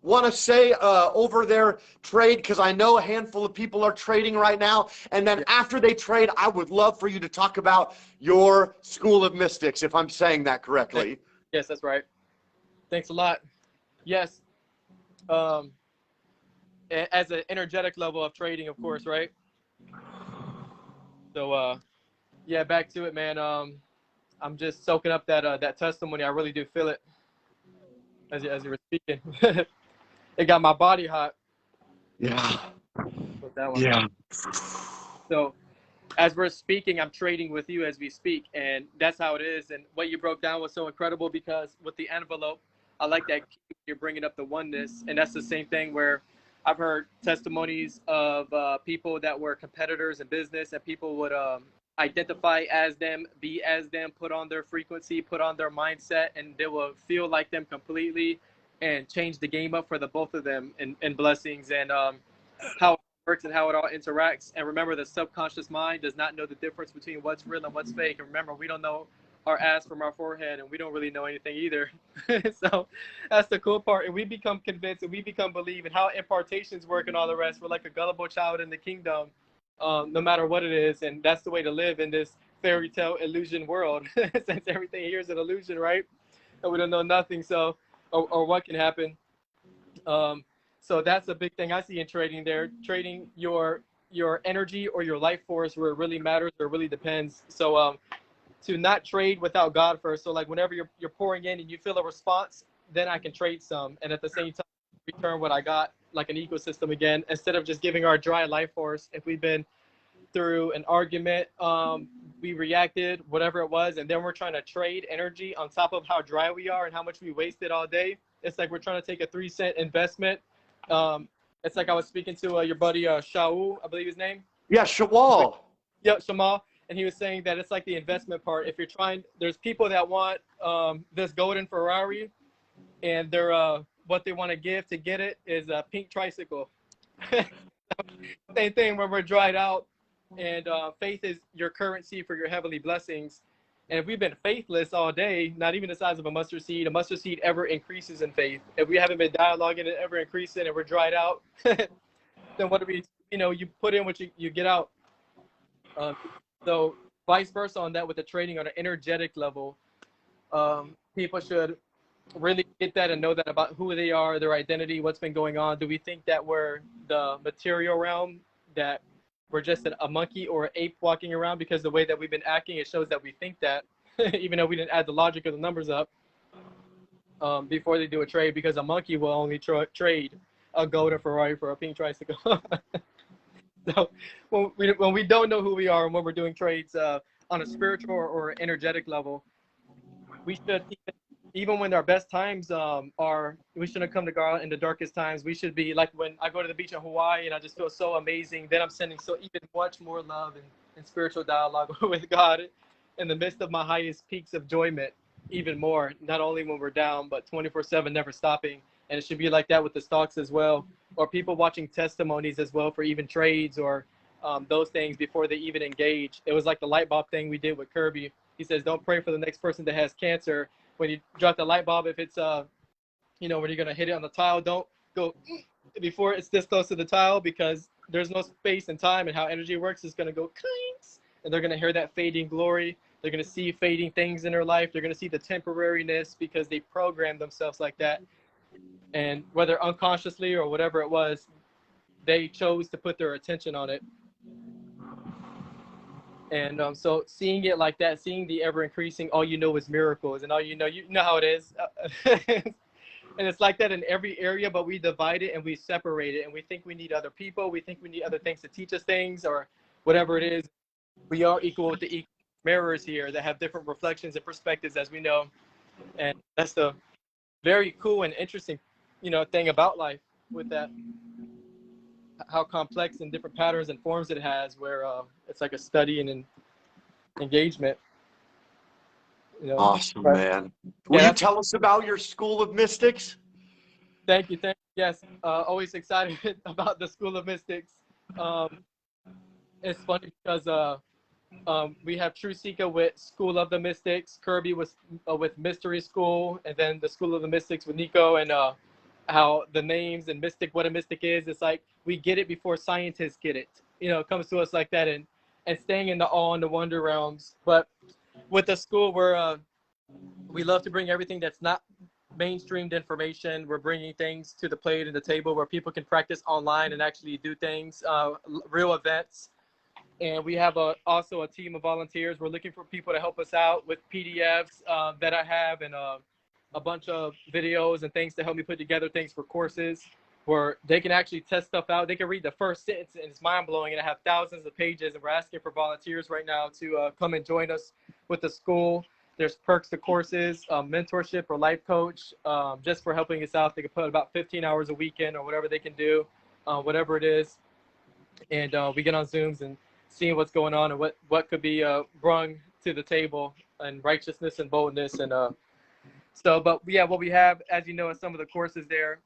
want to say over their trade? Because I know a handful of people are trading right now. And then after they trade, I would love for you to talk about your School of Mystics, if I'm saying that correctly. Yes, that's right. Thanks a lot. Yes. As an energetic level of trading, of course, right? So, yeah, back to it, man. I'm just soaking up that testimony. I really do feel it as you were speaking. It got my body hot Yeah. with that one. Yeah. So, as we're speaking, I'm trading with you as we speak, and that's how it is. And what you broke down was so incredible because with the envelope, I like that you're bringing up the oneness, and that's the same thing where I've heard testimonies of people that were competitors in business, and people would identify as them, be as them, put on their frequency, put on their mindset, and they will feel like them completely and change the game up for the both of them in blessings and how works and how it all interacts. And remember, the subconscious mind does not know the difference between what's real and what's fake. And remember, we don't know our ass from our forehead, and we don't really know anything either. So that's the cool part. And we become convinced and we become believe in how impartations work and all the rest. We're like a gullible child in the kingdom, no matter what it is. And that's the way to live in this fairy tale illusion world, since everything here is an illusion, right? And we don't know nothing. So, or what can happen. So that's a big thing I see in trading there. Trading your energy or your life force where it really matters or really depends. So to not trade without God first. So like whenever you're pouring in and you feel a response, then I can trade some. And at the same time, return what I got like an ecosystem again, instead of just giving our dry life force. If we've been through an argument, we reacted, whatever it was, and then we're trying to trade energy on top of how dry we are and how much we wasted all day. It's like we're trying to take a 3-cent investment. It's like I was speaking to your buddy Shaul, I believe his name. Yeah, Shawal. Yep, Shamal. And he was saying that it's like the investment part. If you're trying, there's people that want this golden Ferrari, and they're what they want to give to get it is a pink tricycle. Same thing when we're dried out, and faith is your currency for your heavenly blessings. And if we've been faithless all day, not even the size of a mustard seed ever increases in faith. If we haven't been dialoguing and ever increasing and we're dried out, then what do we, you put in what you get out. So vice versa on that with the trading on an energetic level. People should really get that and know that about who they are, their identity, what's been going on. Do we think that we're the material realm, that we're just a monkey or an ape walking around? Because the way that we've been acting, it shows that we think that, even though we didn't add the logic of the numbers up before they do a trade, because a monkey will only trade a golden Ferrari for a pink tricycle. So when we don't know who we are and when we're doing trades on a spiritual or energetic level, we should, even when our best times we shouldn't come to God in the darkest times. We should be like when I go to the beach in Hawaii and I just feel so amazing. Then I'm sending even much more love and spiritual dialogue with God in the midst of my highest peaks of enjoyment, even more, not only when we're down, but 24/7, never stopping. And it should be like that with the stocks as well, or people watching testimonies as well for even trades or those things before they even engage. It was like the light bulb thing we did with Kirby. He says, don't pray for the next person that has cancer. When you drop the light bulb, if it's, when you're going to hit it on the tile, don't go before it's this close to the tile, because there's no space and time, and how energy works is going to go clinks, and they're going to hear that fading glory. They're going to see fading things in their life. They're going to see the temporariness because they programmed themselves like that. And whether unconsciously or whatever it was, they chose to put their attention on it. And so seeing it like that, seeing the ever increasing, all you know is miracles, and all you know how it is. And it's like that in every area, but we divide it and we separate it, and we think we need other people. We think we need other things to teach us things or whatever it is. We are equal with the equal mirrors here that have different reflections and perspectives, as we know. And that's the very cool and interesting, thing about life with that. How complex and different patterns and forms it has, where it's like a study and an engagement. Awesome, But, man. Will yeah, you tell us about your School of Mystics? Thank you. Yes, always excited about the School of Mystics. It's funny because We have True Seeker with School of the Mystics, Kirby with Mystery School, and then the School of the Mystics with Nico, and how the names and mystic, what a mystic is. It's like we get it before scientists get it. You know, it comes to us like that, and staying in the awe and the wonder realms. But with the school, we love to bring everything that's not mainstreamed information. We're bringing things to the plate and the table where people can practice online and actually do things, real events. And we have also a team of volunteers. We're looking for people to help us out with PDFs that I have, and a bunch of videos and things to help me put together things for courses where they can actually test stuff out. They can read the first sentence and it's mind blowing, and I have thousands of pages, and we're asking for volunteers right now to come and join us with the school. There's perks to courses, mentorship or life coach, just for helping us out. They can put about 15 hours a weekend or whatever they can do, whatever it is. And we get on Zooms and seeing what's going on and what could be brung to the table, and righteousness and boldness. And but yeah, what we have, as you know, is some of the courses there.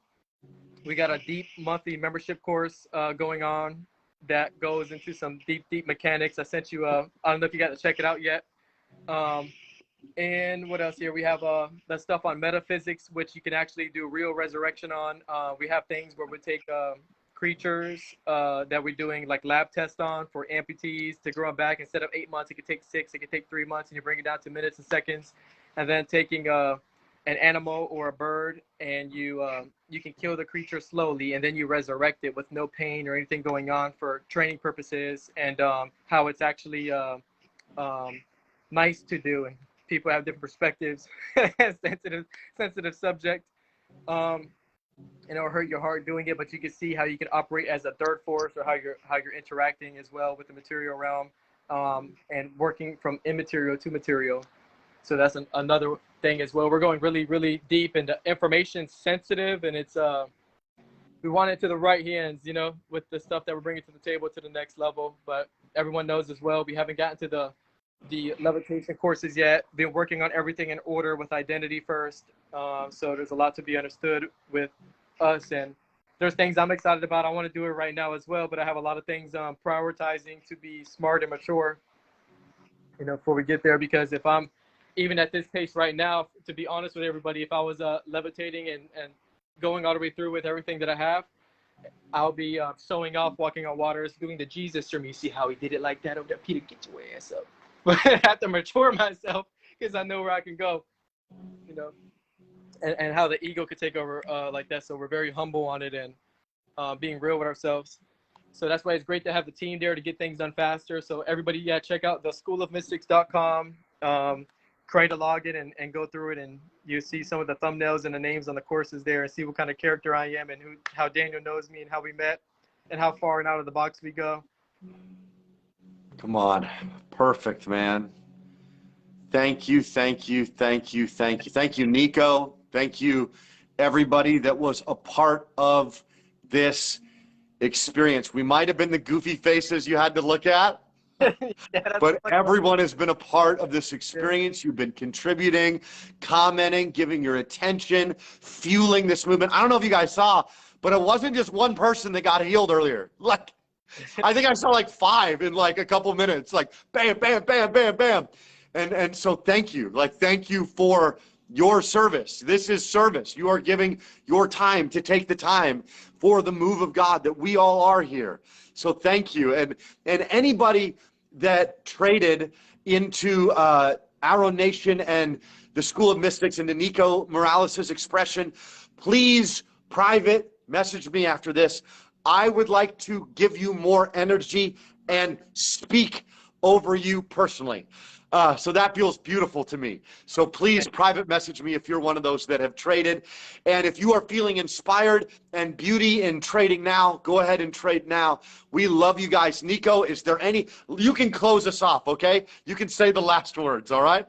We got a deep monthly membership course going on that goes into some deep mechanics. I sent you I don't know if you got to check it out yet. And what else here? We have the stuff on metaphysics, which you can actually do real resurrection on. We have things where we take creatures that we're doing like lab tests on for amputees to grow them back. Instead of 8 months, it could take 6, it could take 3 months, and you bring it down to minutes and seconds. And then taking an animal or a bird, and you can kill the creature slowly, and then you resurrect it with no pain or anything going on for training purposes, and how it's actually nice to do. And people have different perspectives. sensitive subject. And it'll hurt your heart doing it, but you can see how you can operate as a third force, or how you're interacting as well with the material realm, and working from immaterial to material. So that's another thing as well. We're going really deep into information sensitive, and it's we want it to the right hands, you know, with the stuff that we're bringing to the table to the next level. But everyone knows as well, we haven't gotten to the levitation courses yet. Been working on everything in order with identity first. So there's a lot to be understood with us, and there's things I'm excited about. I want to do it right now as well, but I have a lot of things prioritizing to be smart and mature, you know, before we get there. Because if I'm even at this pace right now, to be honest with everybody, if I was levitating and going all the way through with everything that I have, I'll be showing off, walking on waters, doing the Jesus from you. See how he did it like that over there? Peter, get your ass up. But I have to mature myself because I know where I can go, you know, and how the ego could take over like that. So we're very humble on it, and being real with ourselves. So that's why it's great to have the team there to get things done faster. So everybody, yeah, check out the schoolofmystics.com. Create a login and go through it, and you see some of the thumbnails and the names on the courses there, and see what kind of character I am, and how Daniel knows me, and how we met, and how far and out of the box we go. Come on. Perfect, man. Thank you, Nico. Thank you, everybody that was a part of this experience. We might have been the goofy faces you had to look at, but everyone has been a part of this experience. You've been contributing, commenting, giving your attention, fueling this movement. I don't know if you guys saw, but it wasn't just one person that got healed earlier. Like, I think I saw like 5 in like a couple minutes, like bam, bam, bam, bam, bam. And so thank you. Like, thank you for your service. This is service. You are giving your time to take the time for the move of God that we all are here. So thank you. And anybody that traded into Arrow Nation and the School of Mystics and the Nico Morales' expression, please private message me after this. I would like to give you more energy and speak over you personally. So that feels beautiful to me. So please private message me if you're one of those that have traded. And if you are feeling inspired and beauty in trading now, go ahead and trade now. We love you guys. Nico, is there any, you can close us off, okay? You can say the last words, all right?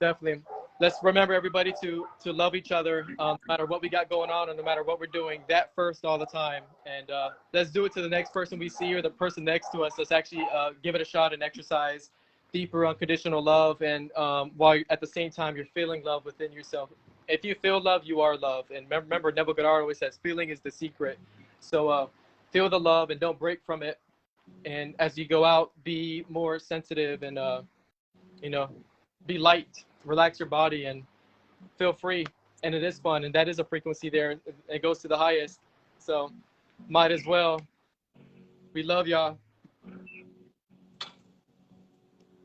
Definitely. Let's remember, everybody, to love each other, no matter what we got going on, and no matter what we're doing, that first all the time. And let's do it to the next person we see, or the person next to us. Let's actually give it a shot and exercise deeper unconditional love, and while at the same time you're feeling love within yourself. If you feel love, you are love. And remember, Neville Goddard always says feeling is the secret. So feel the love and don't break from it. And as you go out, be more sensitive and you know, be light, relax your body, and feel free. And it is fun, and that is a frequency there. It goes to the highest, so might as well. We love y'all.